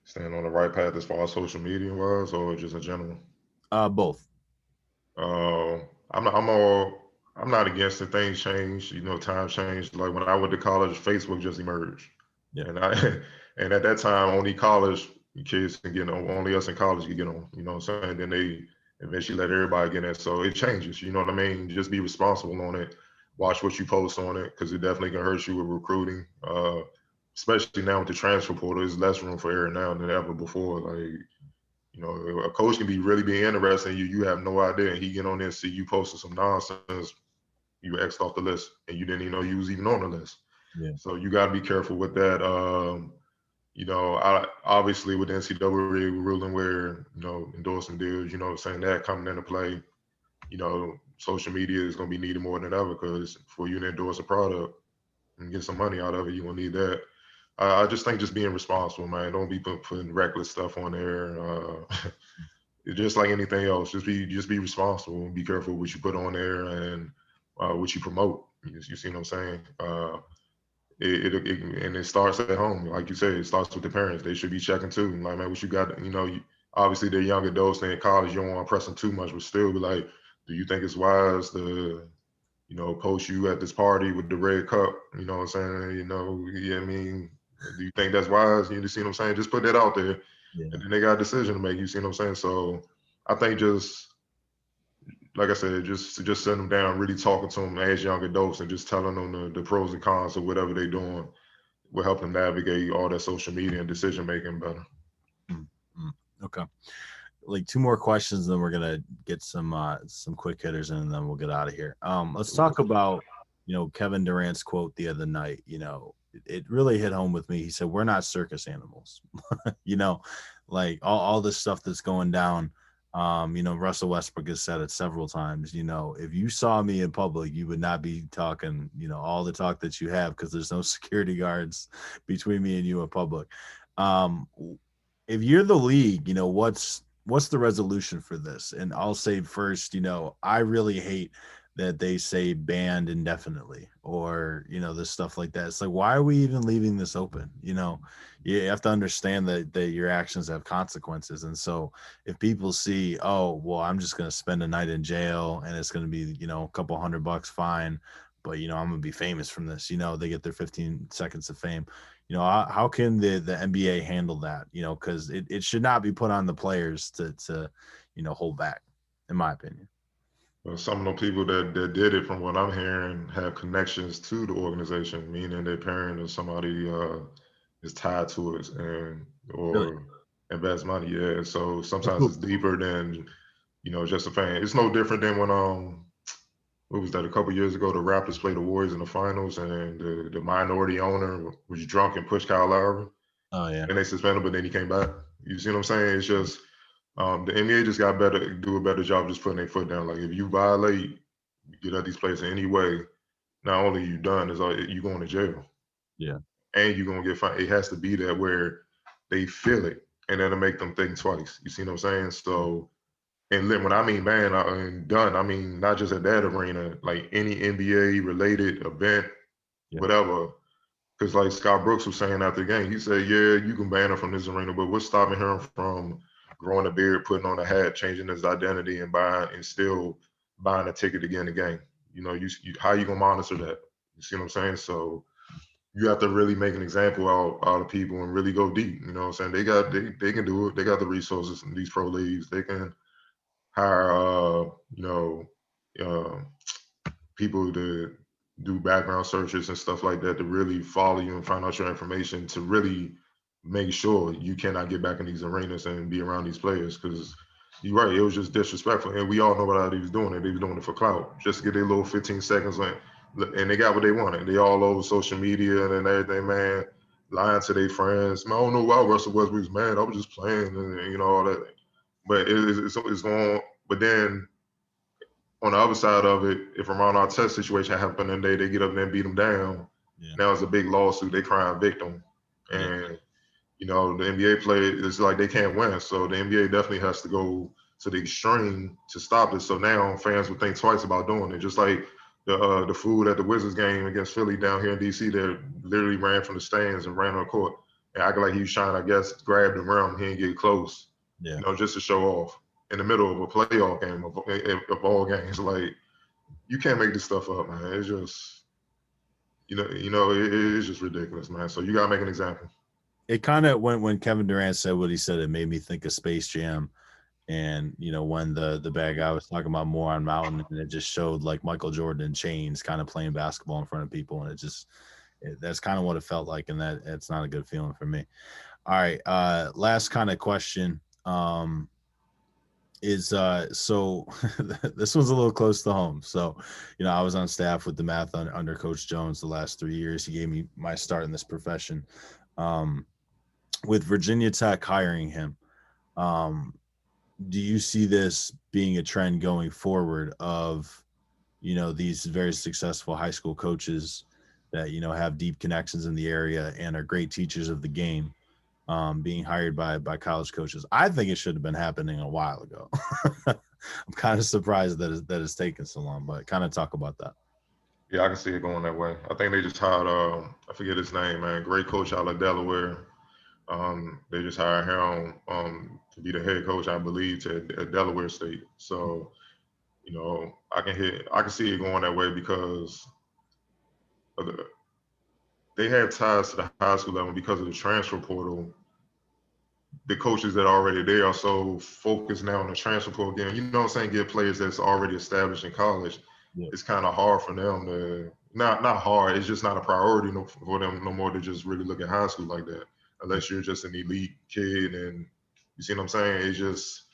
Staying on the right path as far as social media was, or just in general. Both. Uh, I'm not against it. Things change. Time changed. Like when I went to college, Facebook just emerged, Yeah. and I and at that time, only college kids can get on. Only us in college can get on. You know what I'm saying? Then they eventually let everybody get in. So it changes. You know what I mean? Just be responsible on it. Watch what you post on it, because it definitely can hurt you with recruiting. Especially now with the transfer portal, there's less room for error now than ever before. Like, a coach can be interested in you. You have no idea. And he get on there and see you posting some nonsense. You X'd off the list and you didn't even know you was even on the list. Yeah. So you got to be careful with that. Obviously with the NCAA ruling where, endorsing deals, saying that coming into play, social media is going to be needed more than ever, because for you to endorse a product and get some money out of it, you're going to need that. I just think just being responsible, man. Don't be putting reckless stuff on there. It's just like anything else. Just be responsible and be careful what you put on there and what you promote. You see what I'm saying? And it starts at home, like you said. It starts with the parents. They should be checking too. Like, man, what you got? Obviously they're young adults. They're in college. You don't want to press them too much, but still be like, do you think it's wise to, post you at this party with the red cup? You know what I'm saying? Yeah, I mean, do you think that's wise? You see what I'm saying? Just put that out there, Yeah. and then they got a decision to make. You see what I'm saying? So I think just like I said, just sitting them down, really talking to them as young adults, and just telling them the pros and cons of whatever they're doing will help them navigate all that social media and decision making better. Mm-hmm. Okay. Like two more questions, then we're gonna get some quick hitters in, and then we'll get out of here. Let's talk about Kevin Durant's quote the other night. It really hit home with me. He said, "We're not circus animals." Like all this stuff that's going down. Russell Westbrook has said it several times. If you saw me in public, you would not be talking, all the talk that you have, because there's no security guards between me and you in public. If you're the league, what's the resolution for this? And I'll say first, I really hate that they say banned indefinitely, or this stuff like that. It's like, why are we even leaving this open? You have to understand that your actions have consequences. And so if people see, oh well, I'm just going to spend a night in jail and it's going to be a couple $100 fine, but I'm going to be famous from this, they get their 15 seconds of fame. How can the NBA handle that? Because it should not be put on the players to hold back, in my opinion. Well, some of the people that did it, from what I'm hearing, have connections to the organization, meaning their parent or somebody is tied to it and Really? or invest money. Yeah, so sometimes it's deeper than just a fan. It's no different than when what was that, a couple years ago? The Raptors played the Warriors in the finals, and the minority owner was drunk and pushed Kyle Lowry, Oh yeah. and they suspended him, but then he came back. You see what I'm saying? It's just the NBA just got better, do a better job just putting their foot down. Like if you violate, you get at these players in any way, not only you done, is you going to jail. Yeah. And you're gonna get fined. It has to be that where they feel it, and then to make them think twice. You see what I'm saying? So, and then when I mean ban and done, I mean not just at that arena, like any NBA related event, Yeah. whatever. Because like Scott Brooks was saying after the game, he said, "Yeah, you can ban him from this arena, but what's stopping him from growing a beard, putting on a hat, changing his identity, and buying and still buying a ticket to get in the game? You know, you how you gonna monitor that? You see what I'm saying? So." You have to really make an example out of people and really go deep. You know what I'm saying? They can do it. They got the resources in these pro leagues. They can hire uh, people to do background searches and stuff like that to really follow you and find out your information to really make sure you cannot get back in these arenas and be around these players because you're right, it was just disrespectful. And we all know what he was doing. They was doing it for clout, just to get their little 15 seconds on, and they got what they wanted. They all over social media and everything, man, lying to their friends. Man, I don't know why Russell Westbrook was mad. I was just playing and you know, all that. But it's going, but then on the other side of it, if a Ron Artest situation happened and they get up there and beat them down, now it's a big lawsuit. They crying victim. And, you know, the NBA play, it's like they can't win. So the NBA definitely has to go to the extreme to stop it. So now fans would think twice about doing it. Just like the fool at the Wizards game against Philly down here in DC that literally ran from the stands and ran on the court and acted like he was trying, I guess, grab the rim. He didn't get close, you know, just to show off in the middle of a playoff game of all games. Like, you can't make this stuff up, man. It's just, it's just ridiculous, man. So you gotta make an example. It kind of when Kevin Durant said what he said, it made me think of Space Jam. And you know, when the bad guy was talking about Moron Mountain, and it just showed like Michael Jordan in chains kind of playing basketball in front of people, and that's kind of what it felt like, and that it's not a good feeling for me. All right, last kind of question is so this one's a little close to home. So, you know, I was on staff with the math under Coach Jones the last 3 years. He gave me my start in this profession. With Virginia Tech hiring him, do you see this being a trend going forward of, you know, these very successful high school coaches that, you know, have deep connections in the area and are great teachers of the game, being hired by college coaches? I think it should have been happening a while ago. I'm kind of surprised that it's taken so long, but kind of talk about that. Yeah, I can see it going that way. I think they just hired, I forget his name, man, great coach out of Delaware. They just hired him to be the head coach, I believe, at Delaware State. So, you know, I can see it going that way because of they have ties to the high school level because of the transfer portal. The coaches that are already there are so focused now on the transfer portal game. You know what I'm saying? Get players that's already established in college. Yeah. It's kind of hard for them to not hard. It's just not a priority for them no more to just really look at high school like that. Unless you're just an elite kid, and you see what I'm saying? It's just,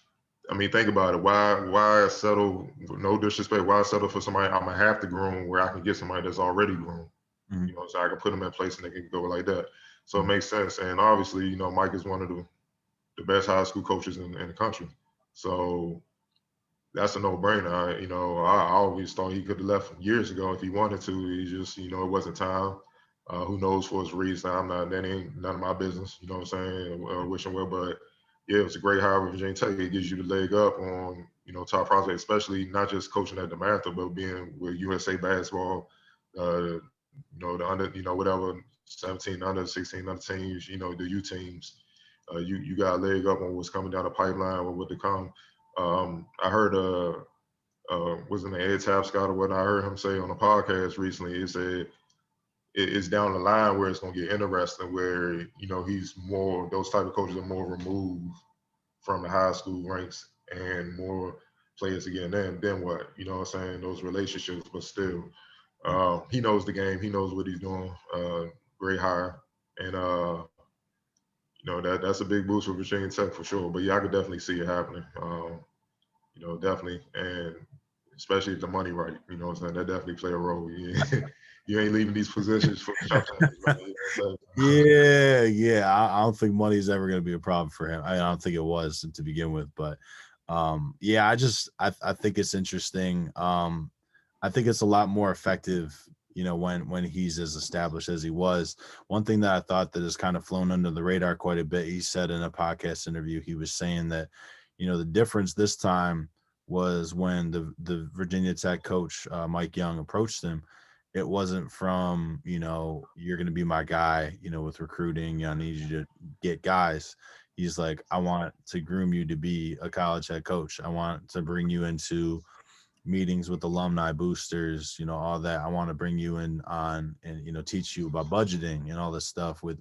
I mean, think about it. Why settle? No disrespect. Why settle for somebody I'm gonna have to groom where I can get somebody that's already groomed? Mm-hmm. You know, so I can put them in place and they can go like that. So Mm-hmm. it makes sense. And obviously, you know, Mike is one of the best high school coaches in the country. So that's a no-brainer. I always thought he could have left years ago if he wanted to. He just, you know, it wasn't time. Who knows for his reason? That ain't none of my business. You know what I'm saying? Wish him well, but yeah, it's a great hire with Virginia Tech. It gives you the leg up on, you know, top prospects, especially not just coaching at the Mantha, but being with USA basketball. You know, the under, you know, whatever 17 under, 16 under teams, you know, the U teams. You got a leg up on what's coming down the pipeline or what to come. I heard was in the Ed Tapscott or what I heard him say on a podcast recently. He said it's down the line where it's gonna get interesting, where, you know, he's more, those type of coaches are more removed from the high school ranks and more players again. Then what? You know what I'm saying? Those relationships, but still, he knows the game. He knows what he's doing. Great hire, and you know, that's a big boost for Virginia Tech for sure. But yeah, I could definitely see it happening. You know, definitely. And especially if the money right. You know what I'm saying? That definitely play a role. Yeah. You ain't leaving these positions for sometimes, man. You know what I'm saying? Yeah. I don't think money is ever going to be a problem for him. I don't think it was to begin with, but yeah, I think it's interesting. I think it's a lot more effective, when he's as established as he was. One thing that I thought that has kind of flown under the radar quite a bit, he said in a podcast interview, he was saying that, the difference this time was when the Virginia Tech coach, Mike Young, approached him. It wasn't from, you're going to be my guy, with recruiting. I need you to get guys. He's like, I want to groom you to be a college head coach. I want to bring you into meetings with alumni boosters, all that. I want to bring you in on and, teach you about budgeting and all this stuff with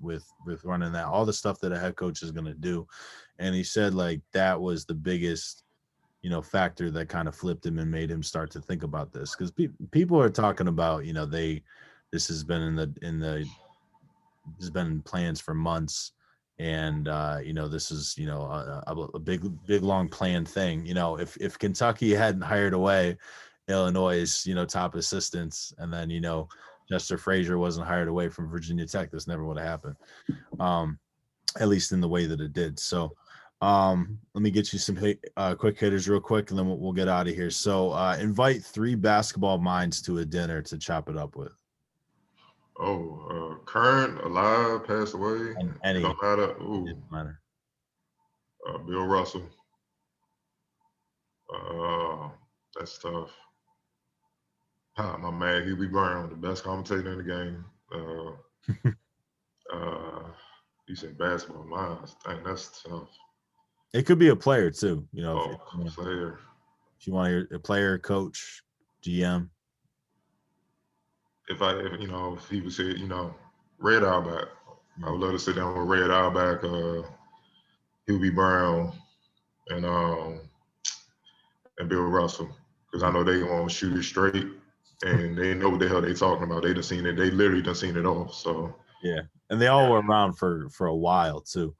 running that, all the stuff that a head coach is going to do. And he said like that was the biggest, factor that kind of flipped him and made him start to think about this. Because people are talking about, this has been has been in plans for months. And this is a big long planned thing. If Kentucky hadn't hired away Illinois' top assistants, and then Chester Frazier wasn't hired away from Virginia Tech, this never would have happened, at least in the way that it did. So let me get you some quick hitters real quick, and then we'll get out of here. So invite 3 basketball minds to a dinner to chop it up with. Current, alive, passed away. Any, it don't matter. doesn't matter. Bill Russell. That's tough. My man, Hubie Brown, the best commentator in the game. You said basketball minds. Dang, that's tough. It could be a player too. Player. If you want to hear a player, coach, GM. If he was here, Red Auerbach, I would love to sit down with Red Auerbach, Hubie Brown, and Bill Russell, because I know they want to shoot it straight, and they know what the hell they talking about. They done seen it. They literally done seen it all. So yeah, and they all were around for a while too.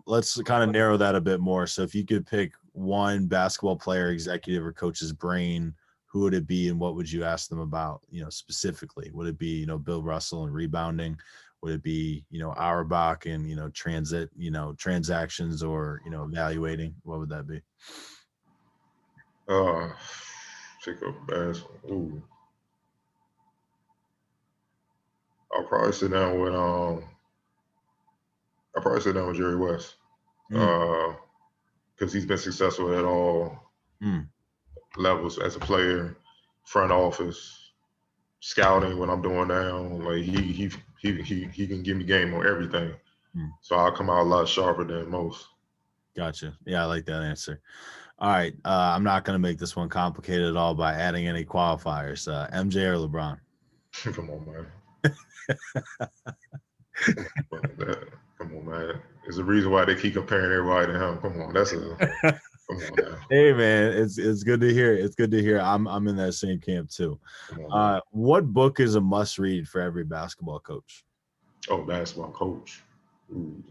Let's kind of narrow that a bit more. So if you could pick one basketball player, executive, or coach's brain, who would it be, and what would you ask them about, specifically? Would it be, Bill Russell and rebounding? Would it be, Auerbach and, transactions or, evaluating? What would that be? Pick up basketball. Ooh. I'll probably sit down with Jerry West. Because he's been successful at all levels as a player, front office, scouting. What I'm doing now, like he can give me game on everything. So I'll come out a lot sharper than most. Gotcha. Yeah, I like that answer. All right, I'm not going to make this one complicated at all by adding any qualifiers. MJ or LeBron? Come on, man. Come on, man. There's a reason why they keep comparing everybody to him. Come on, come on now. Hey, man, it's good to hear. It's good to hear. I'm in that same camp too. What book is a must read for every basketball coach? Oh, basketball coach. Ooh.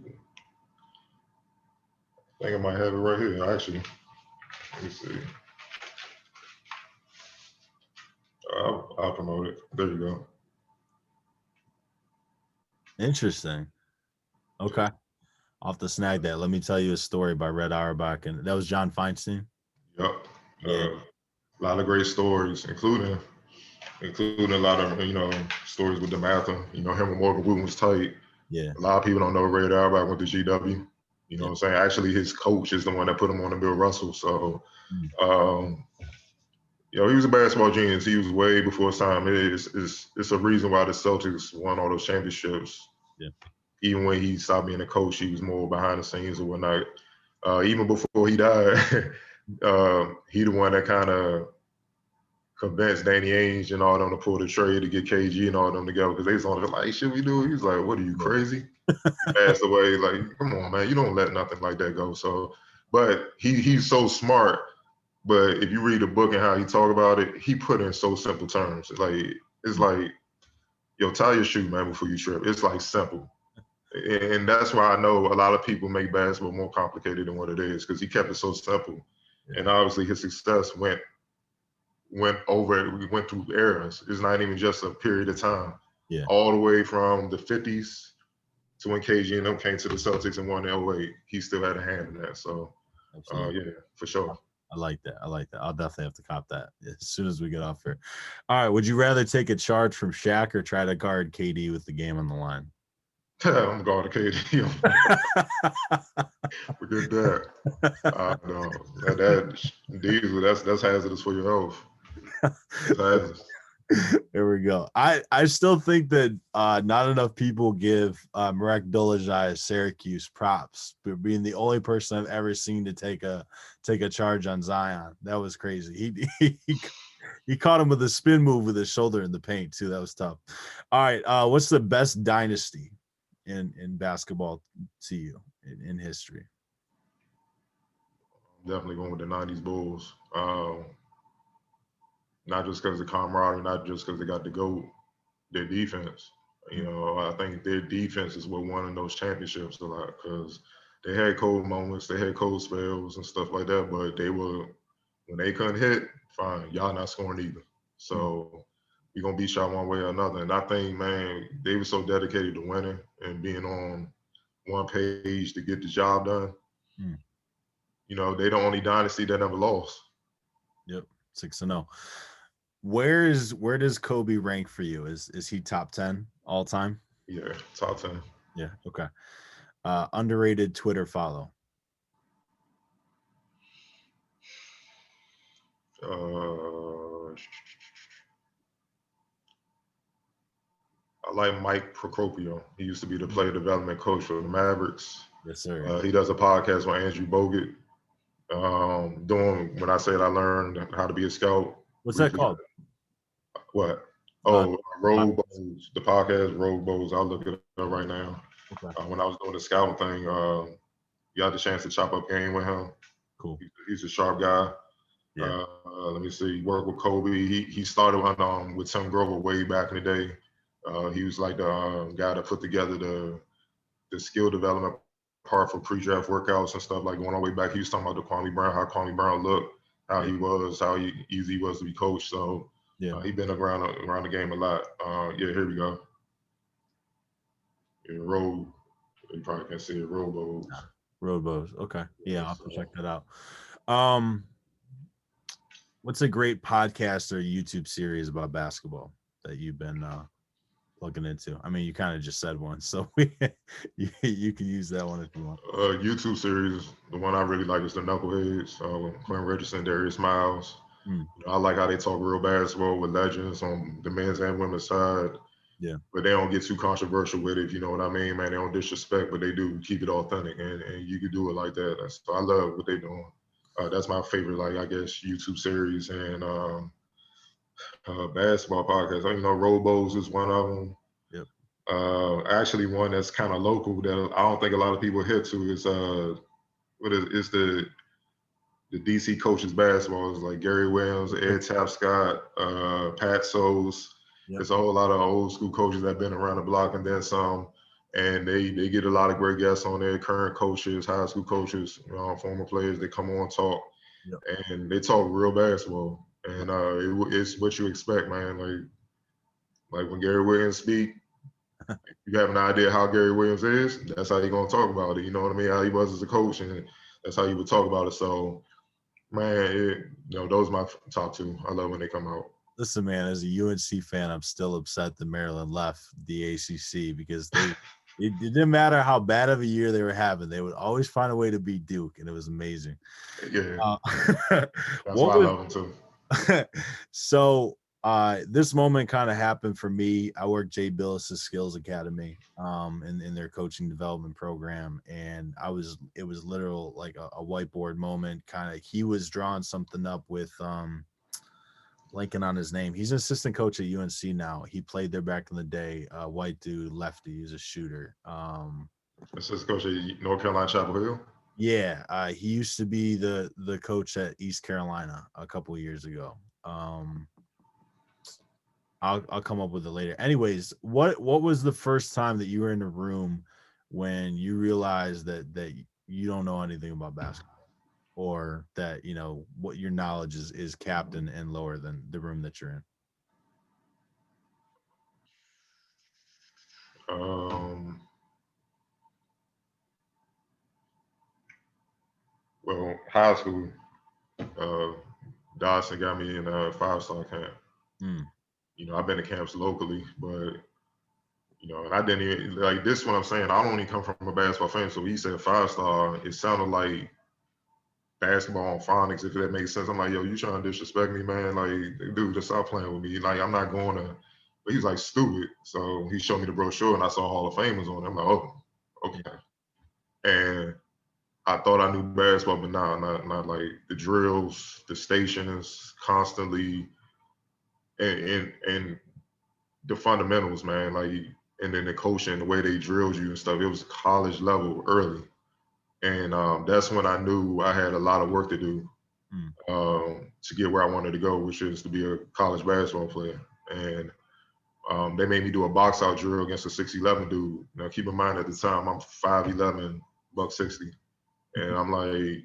I think I might have it right here. Actually, let me see. I'll promote it. There you go. Interesting. Okay. I'll have to snag that. Let me tell you a story by Red Auerbach, and that was John Feinstein. Yep. A lot of great stories, including a lot of stories with DeMatha. Him and Morgan Wooten was tight. Yeah. A lot of people don't know Red Auerbach went to GW. You know what I'm saying? Actually, his coach is the one that put him on the Bill Russell. So, he was a basketball genius. He was way before his time. It's a reason why the Celtics won all those championships. Yeah. Even when he stopped being a coach, he was more behind the scenes or whatnot. Even before he died, he the one that kind of convinced Danny Ainge and all them to pull the trade to get KG and all them together, because they was on it like, should we do it? He's like, what are you, crazy? He passed away. Like, come on, man, you don't let nothing like that go. So, but he's so smart. But if you read the book and how he talk about it, he put in so simple terms. Like, it's like, yo, tie your shoe, man, before you trip. It's like simple. And that's why I know a lot of people make basketball more complicated than what it is, because he kept it so simple. And obviously his success went went over it. We went through eras. It's not even just a period of time. Yeah. All the way from the 50s to when KG and them came to the Celtics and won the 08. He still had a hand in that. So, yeah, for sure. I like that. I'll definitely have to cop that as soon as we get off here. All right. Would you rather take a charge from Shaq or try to guard KD with the game on the line? I'm going to KD. Forget that. No, that's hazardous for your health. That's hazardous. There we go. I still think that not enough people give Marek Dolezaj of Syracuse props for being the only person I've ever seen to take a charge on Zion. That was crazy. He caught him with a spin move with his shoulder in the paint too. That was tough. All right, what's the best dynasty in basketball to you in history? Definitely going with the '90s Bulls. Not just because of camaraderie, not just because they got to go. Their defense. I think their defense is what won in those championships a lot because they had cold moments, they had cold spells and stuff like that. But they were, when they couldn't hit, fine, y'all not scoring either. So you're gonna be shot one way or another. And I think, man, they were so dedicated to winning and being on one page to get the job done. They the only dynasty that never lost. Yep, 6-0. Where does Kobe rank for you? Is he top 10 all time? Yeah, top 10. Yeah, okay. Underrated Twitter follow. I like Mike Procopio. He used to be the player development coach for the Mavericks. Yes, sir. He does a podcast with Andrew Bogut. When I said I learned how to be a scout. What's that called? What? Rogue Bows. The podcast Rogue Bows. I'll look it up right now. Okay. When I was doing the scouting thing, you had the chance to chop up game with him. Cool. He's a sharp guy. Yeah. Let me see. Work with Kobe. He started on with Tim Grover way back in the day. He was like the guy that put together the skill development part for pre-draft workouts and stuff, like going all the way back. He was talking about the Kwame Brown, how Kwame Brown looked, how he was, how easy he was to be coached. So he's been around the game a lot. Here we go. Road. You probably can't see it. Road Bows. Okay. Yeah, I'll have to check that out. What's a great podcast or YouTube series about basketball that you've been looking into? I mean, you kind of just said one, so you can use that one if you want. YouTube series, the one I really like is the Knuckleheads, Quentin Richardson, Darius Miles. I like how they talk real basketball with legends on the men's and women's side. Yeah. But they don't get too controversial with it, if you know what I mean, man. They don't disrespect, but they do keep it authentic, and you can do it like that. So I love what they're doing. That's my favorite, I guess, YouTube series. And basketball podcast. Robos is one of them. Yep. Actually, one that's kind of local that I don't think a lot of people hit to is it's the DC coaches basketball. It's like Gary Williams, Ed Tapscott, Pat Soles. Yep. There's a whole lot of old school coaches that have been around the block and then some. And they get a lot of great guests on there, current coaches, high school coaches, former players. They come on, talk, and they talk real basketball. And it's what you expect, man. Like when Gary Williams speak, you have an idea how Gary Williams is. That's how you're gonna talk about it. You know what I mean? How he was as a coach, and that's how you would talk about it. So, man, those are my top two. I love when they come out. Listen, man, as a UNC fan, I'm still upset that Maryland left the ACC because it didn't matter how bad of a year they were having. They would always find a way to beat Duke, and it was amazing. Yeah. That's why I love them too. So this moment kind of happened for me. I worked Jay Billis's Skills Academy in their coaching development program, and it was literal like a whiteboard moment. Kind of, he was drawing something up with blanking on his name. He's an assistant coach at UNC now. He played there back in the day. White dude, lefty. He's a shooter. Assistant coach at North Carolina Chapel Hill. Yeah, he used to be the coach at East Carolina a couple of years ago. I'll come up with it later. Anyways, what was the first time that you were in a room when you realized that you don't know anything about basketball? or that, you know, what your knowledge is capped and lower than the room that you're in? Um, well, high school, uh, Dawson got me in a 5-star camp. Mm. You know, I've been to camps locally, but you know, and I didn't even like this. What I'm saying, I don't even come from a basketball fan. So when he said 5-star, it sounded like basketball on phonics, if that makes sense. I'm like, yo, you trying to disrespect me, man? Like, dude, just stop playing with me. Like, I'm not going to. But he's like, stupid. So he showed me the brochure, and I saw Hall of Famers on it. I'm like, oh, okay. Yeah. And I thought I knew basketball, but not like the drills, the stations, constantly, and the fundamentals, man. Like, and then the coaching, the way they drilled you and stuff. It was college level early, and that's when I knew I had a lot of work to do Mm. to get where I wanted to go, which is to be a college basketball player. And they made me do a box out drill against a 6'11" dude. Now, keep in mind at the time I'm 5'11", buck 60, and I'm like,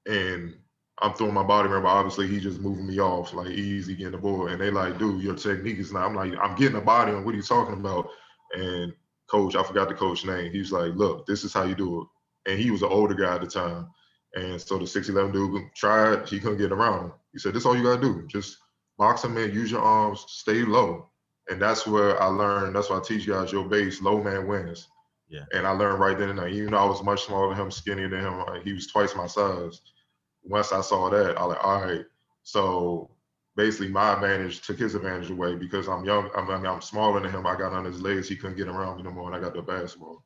and I'm throwing my body around, but obviously he just moving me off like easy getting the ball. And they like, dude, your technique is not. I'm like, I'm getting a body on. What are you talking about? And coach, I forgot the coach name. He's like, look, this is how you do it. And he was an older guy at the time. And so the 6'11" dude tried, he couldn't get around him. He said, this is all you gotta do. Just box him in, use your arms, stay low. And that's where I learned, that's why I teach guys your base, low man wins. Yeah. And I learned right then and there, even though I was much smaller than him, skinnier than him, he was twice my size. Once I saw that, I was like, all right. So basically my advantage took his advantage away because I'm young. I mean, I'm smaller than him. I got on his legs. He couldn't get around me no more when I got the basketball.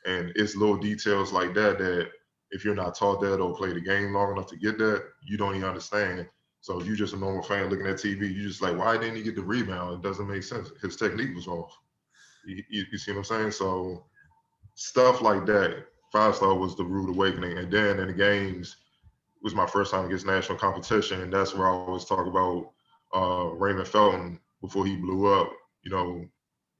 And it's little details like that that if you're not taught that or play the game long enough to get that, you don't even understand. So if you're just a normal fan looking at TV, you just like, why didn't he get the rebound? It doesn't make sense. His technique was off. You see what I'm saying? So stuff like that. 5-star was the rude awakening. And then in the games, it was my first time against national competition, and that's where I always talk about Raymond Felton before he blew up. You know,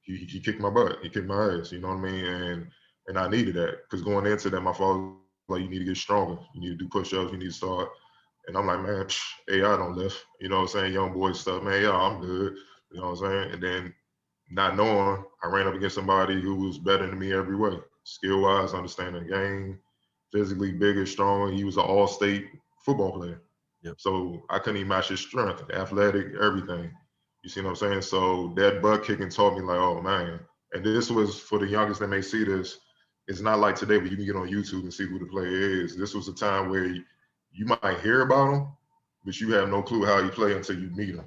he kicked my butt, he kicked my ass. You know what I mean? And I needed that because going into that, my father was like, you need to get stronger, you need to do push-ups, you need to start. And I'm like, man, AI don't lift. You know what I'm saying? Young boy stuff, man. Yeah, I'm good. You know what I'm saying? And then not knowing, I ran up against somebody who was better than me every way, skill-wise, understanding the game, physically bigger, stronger. He was an all-state football player. Yep. So I couldn't even match his strength, athletic, everything. You see what I'm saying? So that butt kicking taught me like, oh man. And this was for the youngest that may see this. It's not like today where you can get on YouTube and see who the player is. This was a time where you might hear about him, but you have no clue how he play until you meet him,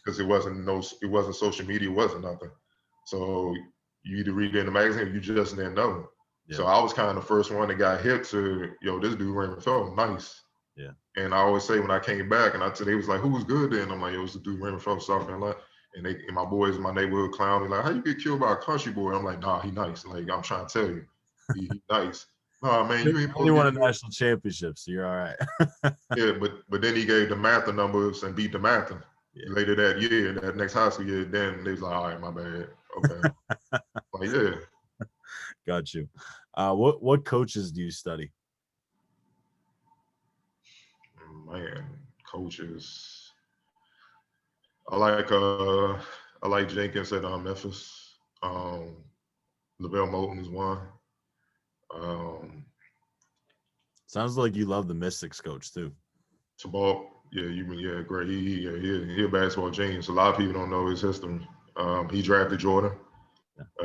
because it wasn't social media, it wasn't nothing. So you either read it in the magazine or you just didn't know. Yeah. So I was kind of the first one that got hip to, yo, this dude Raymond Felton, nice. Yeah. And I always say when I came back and they was like, who was good then? I'm like, yo, it was the dude Raymond Felton, South Carolina. And my boys in my neighborhood clown me like, how you get killed by a country boy? I'm like, nah, he nice. Like, I'm trying to tell you, he nice. Nah, man, you ain't only supposed won to a get national championship, so you're all right. Yeah, but then he gave the Mather numbers and beat the Mather later that year, that next high school year. Then they was like, all right, my bad. Okay. Like, yeah. Got you. What coaches do you study? Man, coaches. I like Jenkins at Memphis. Lavelle Moulton is one. Sounds like you love the Mystics coach too. Tabalt, yeah, great. He a basketball genius. A lot of people don't know his history. He drafted Jordan.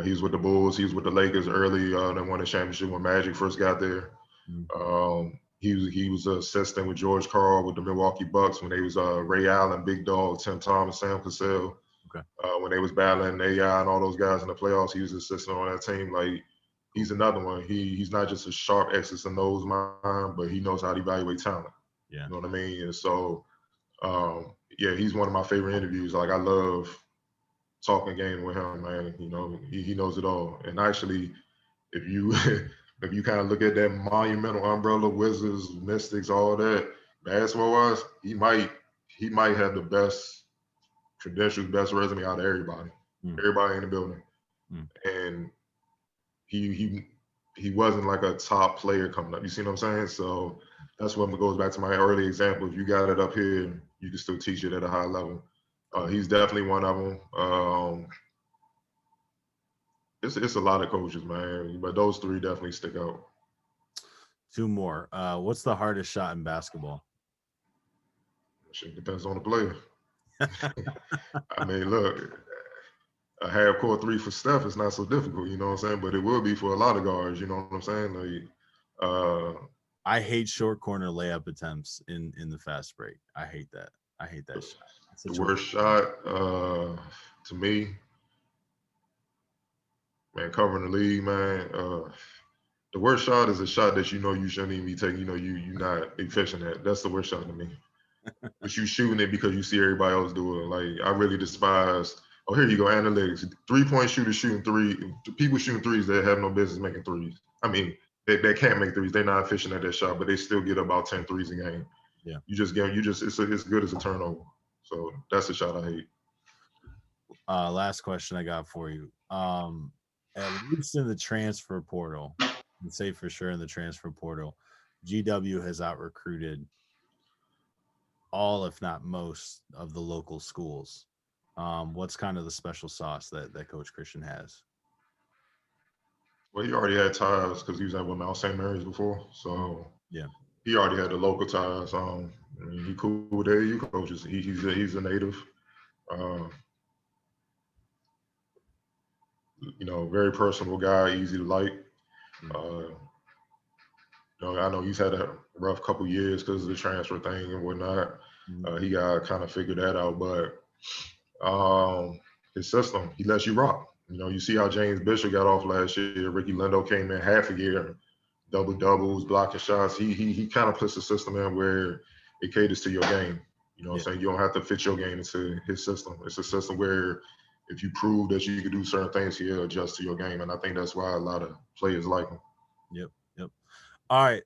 He was with the Bulls. He was with the Lakers early. They won the championship when Magic first got there. He was an assistant with George Karl with the Milwaukee Bucks when they was Ray Allen, Big Dog, Tim Thomas, Sam Cassell. Okay. When they was battling AI and all those guys in the playoffs, he was assistant on that team. Like, he's another one. He's not just a sharp X's and O's mind, but he knows how to evaluate talent. Yeah. You know what I mean? And so, he's one of my favorite interviews. Like, I love talking game with him, man. You know, he knows it all. And actually, if you if you kind of look at that monumental umbrella, Wizards, Mystics, all that, basketball wise, he might have the best credentials, best resume out of everybody. Everybody in the building. And he wasn't like a top player coming up. You see what I'm saying? So that's what goes back to my early example. If you got it up here, you can still teach it at a high level. He's definitely one of them. It's a lot of coaches, man, but those three definitely stick out. Two more. What's the hardest shot in basketball? Shit depends on the player. I mean, look, a half court three for Steph is not so difficult, you know what I'm saying? But it will be for a lot of guards, you know what I'm saying? Like, I hate short corner layup attempts in the fast break. I hate that. I hate that shot. It's the such a worst shot to me, man, covering the league, man. The worst shot is a shot that you know you shouldn't even be taking. You know you're not efficient at. That's the worst shot to me. But you shooting it because you see everybody else do it. Like I really despise. Oh, here you go, analytics. 3-point shooters shooting three. People shooting threes that have no business making threes. I mean, they can't make threes. They're not efficient at that shot, but they still get about 10 threes a game. Yeah. It's good as a turnover. So that's the shot I hate. Last question I got for you. At least in the transfer portal, and say for sure in the transfer portal, GW has out recruited all, if not most, of the local schools. What's kind of the special sauce that Coach Christian has? Well, he already had ties because he was at Mount St. Mary's before. So Yeah. he already had the local ties. I mean, he cool with AAU coaches. He's a native. Uh, very personable guy, easy to like. Uh, I know he's had a rough couple years because of the transfer thing and whatnot. He got kind of figured that out, but his system, he lets you rock. You see how James Bishop got off last year. Ricky Lindo came in half a year, double doubles, blocking shots. He kind of puts the system in where it caters to your game. You know what I'm saying? You don't have to fit your game into his system. It's a system where if you prove that you can do certain things, he'll adjust to your game. And I think that's why a lot of players like him. Yep. All right.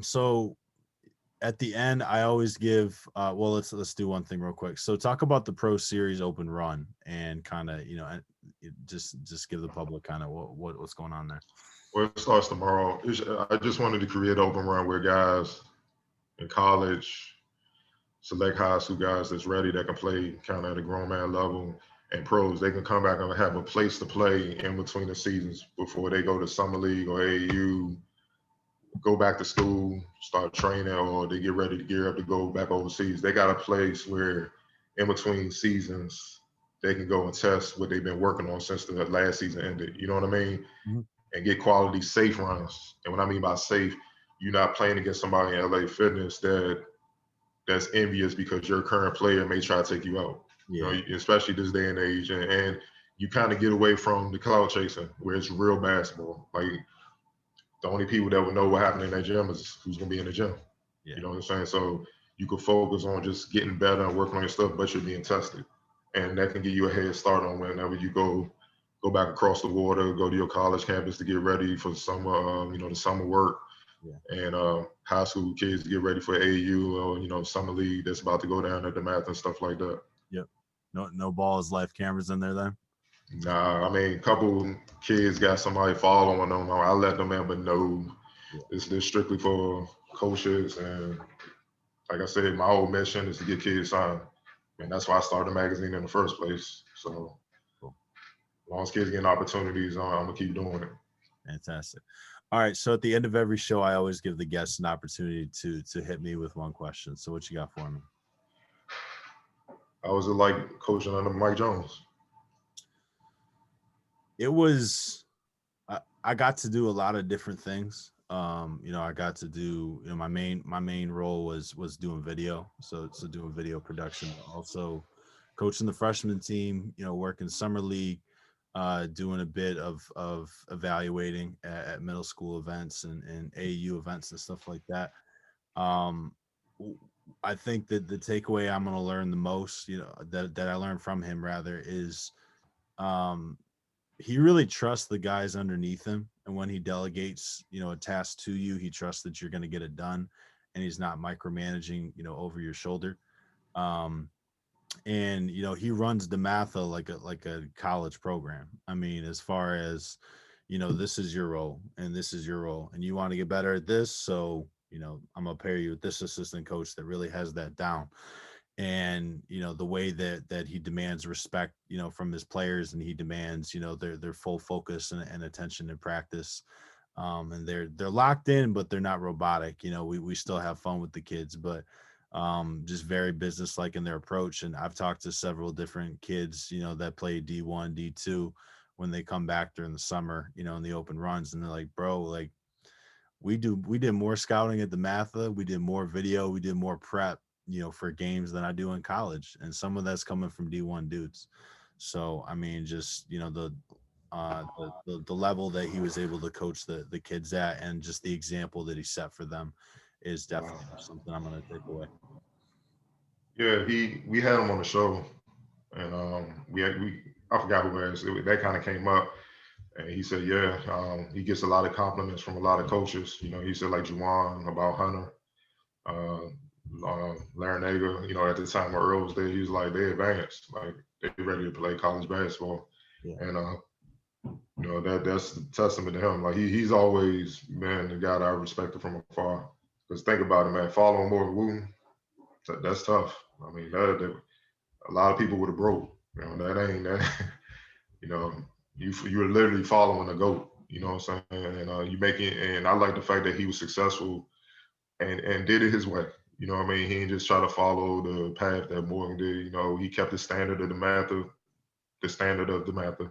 So at the end, I always give well, let's do one thing real quick. So talk about the Pro Series Open Run and kind of, just give the public kind of what's going on there. Well, it starts tomorrow. I just wanted to create an open run where guys in college, select high school guys that's ready that can play kind of at a grown man level, and pros, they can come back and have a place to play in between the seasons before they go to summer league or AAU, go back to school, start training, or they get ready to gear up to go back overseas. They got a place where in between seasons they can go and test what they've been working on since the last season ended. You know what I mean? Mm-hmm. And get quality safe runs. And what I mean by safe, you're not playing against somebody in LA Fitness that's envious because your current player may try to take you out. Yeah. Especially this day and age. And you kind of get away from the cloud chasing where it's real basketball. Like the only people that would know what happened in that gym is who's going to be in the gym. Yeah. You know what I'm saying? So you can focus on just getting better and working on your stuff, but you're being tested. And that can give you a head start on whenever you go back across the water, go to your college campus to get ready for summer, the summer work. Yeah. And high school kids to get ready for AAU or, summer league that's about to go down at the math and stuff like that. Yep. No balls, live cameras in there then? Nah, I mean, a couple kids got somebody following them. I let them in, but no. Yeah. It's strictly for coaches. And like I said, my whole mission is to get kids signed. And that's why I started the magazine in the first place. So cool. As long as kids getting opportunities, I'm going to keep doing it. Fantastic. All right. So at the end of every show, I always give the guests an opportunity to hit me with one question. So what you got for me? How was it like coaching under Mike Jones? It was, I got to do a lot of different things. I got to do, my main role was doing video. So doing video production, also coaching the freshman team, working summer league, doing a bit of evaluating at middle school events and AAU events and stuff like that. I think that the takeaway I'm going to learn the most, that I learned from him rather is, he really trusts the guys underneath him. And when he delegates, a task to you, he trusts that you're going to get it done and he's not micromanaging, over your shoulder. And he runs DeMatha like a college program. I mean, as far as this is your role and this is your role and you want to get better at this, so I'm gonna pair you with this assistant coach that really has that down. And the way that he demands respect from his players, and he demands their full focus and attention in practice. And they're locked in, but they're not robotic. We still have fun with the kids, but just very businesslike in their approach. And I've talked to several different kids that play D1, D2 when they come back during the summer in the open runs, and they're like, bro, like we did more scouting at the Matha, we did more video, we did more prep for games than I do in college. And some of that's coming from D1 dudes. So I mean, just the level that he was able to coach the kids at, and just the example that he set for them, is definitely something I'm going to take away. Yeah, we had him on the show, and we I forgot who it was. That kind of came up, and he said, yeah, he gets a lot of compliments from a lot of coaches. He said like Juwan about Hunter, uh, Larinaga. At the time where Earl was there, he was like they advanced, like they ready to play college basketball, Yeah. and that's a testament to him. Like he's always been the guy that I respected from afar. Because think about it, man, following Morgan Wooten, that's tough. I mean, a lot of people would have broke. That ain't that. you know, you're literally following a goat. You know what I'm saying? And you make it. And I like the fact that he was successful and did it his way. You know what I mean? He didn't just try to follow the path that Morgan did. He kept the standard of the Mather, the standard of the Mather,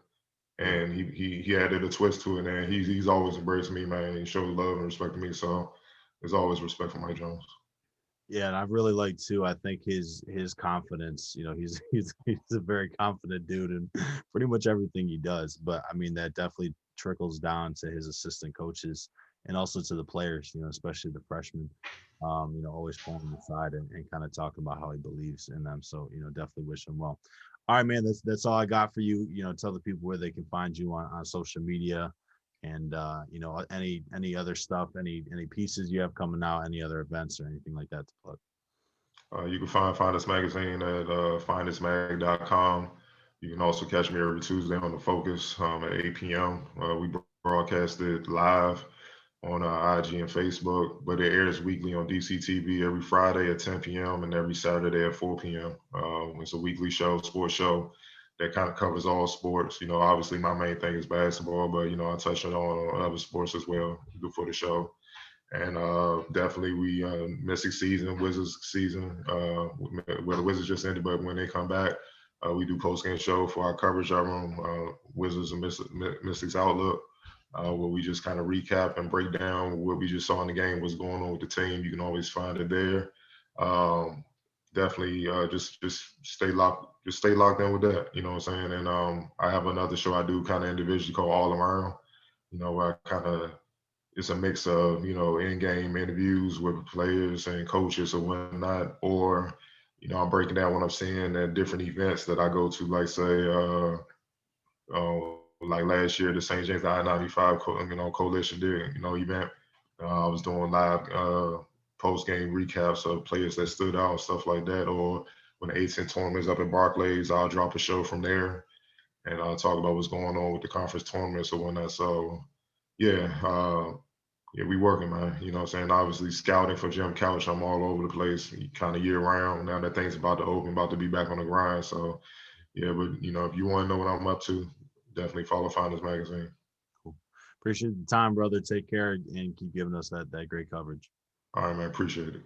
and he added a twist to it. And he's always embraced me, man. He shows love and respect to me. So there's always respect for Mike Jones. Yeah, and I really like too. I think his confidence. He's a very confident dude in pretty much everything he does. But I mean, that definitely trickles down to his assistant coaches and also to the players. Especially the freshmen. Always pulling them aside and kind of talking about how he believes in them. So definitely wish him well. All right, man. That's all I got for you. Tell the people where they can find you on social media, and any other stuff, any pieces you have coming out, any other events or anything like that to plug. You can find us magazine at findusmag.com. You can also catch me every Tuesday on the Focus at 8 p.m. We broadcast it live on IG and Facebook, but it airs weekly on DCTV every Friday at 10 p.m. and every Saturday at 4 p.m. It's a weekly show, sports show that kind of covers all sports. Obviously my main thing is basketball, but I touch on other sports as well for the show. And definitely we Mystic season, Wizards season, where the Wizards just ended, but when they come back, we do post-game show for our coverage room, Wizards and Mystics Outlook, where we just kind of recap and break down what we just saw in the game, what's going on with the team. You can always find it there. Definitely just stay locked in with that. You know what I'm saying? And I have another show I do kind of individually called All Around. Where I kind of it's a mix of in-game interviews with players and coaches or whatnot, or I'm breaking down what I'm seeing at different events that I go to, like say like last year the St. James I-95 coalition did event. I was doing live post-game recaps of players that stood out, stuff like that. Or when the 18 tournaments up at Barclays, I'll drop a show from there and I'll talk about what's going on with the conference tournaments or whatnot. So yeah, we working, man. You know what I'm saying? Obviously, scouting for Jim Couch, I'm all over the place, kind of year round. Now that thing's about to open, about to be back on the grind. So, yeah, but if you want to know what I'm up to, definitely follow Finders Magazine. Cool. Appreciate the time, brother. Take care and keep giving us that great coverage. All right, man. Appreciate it.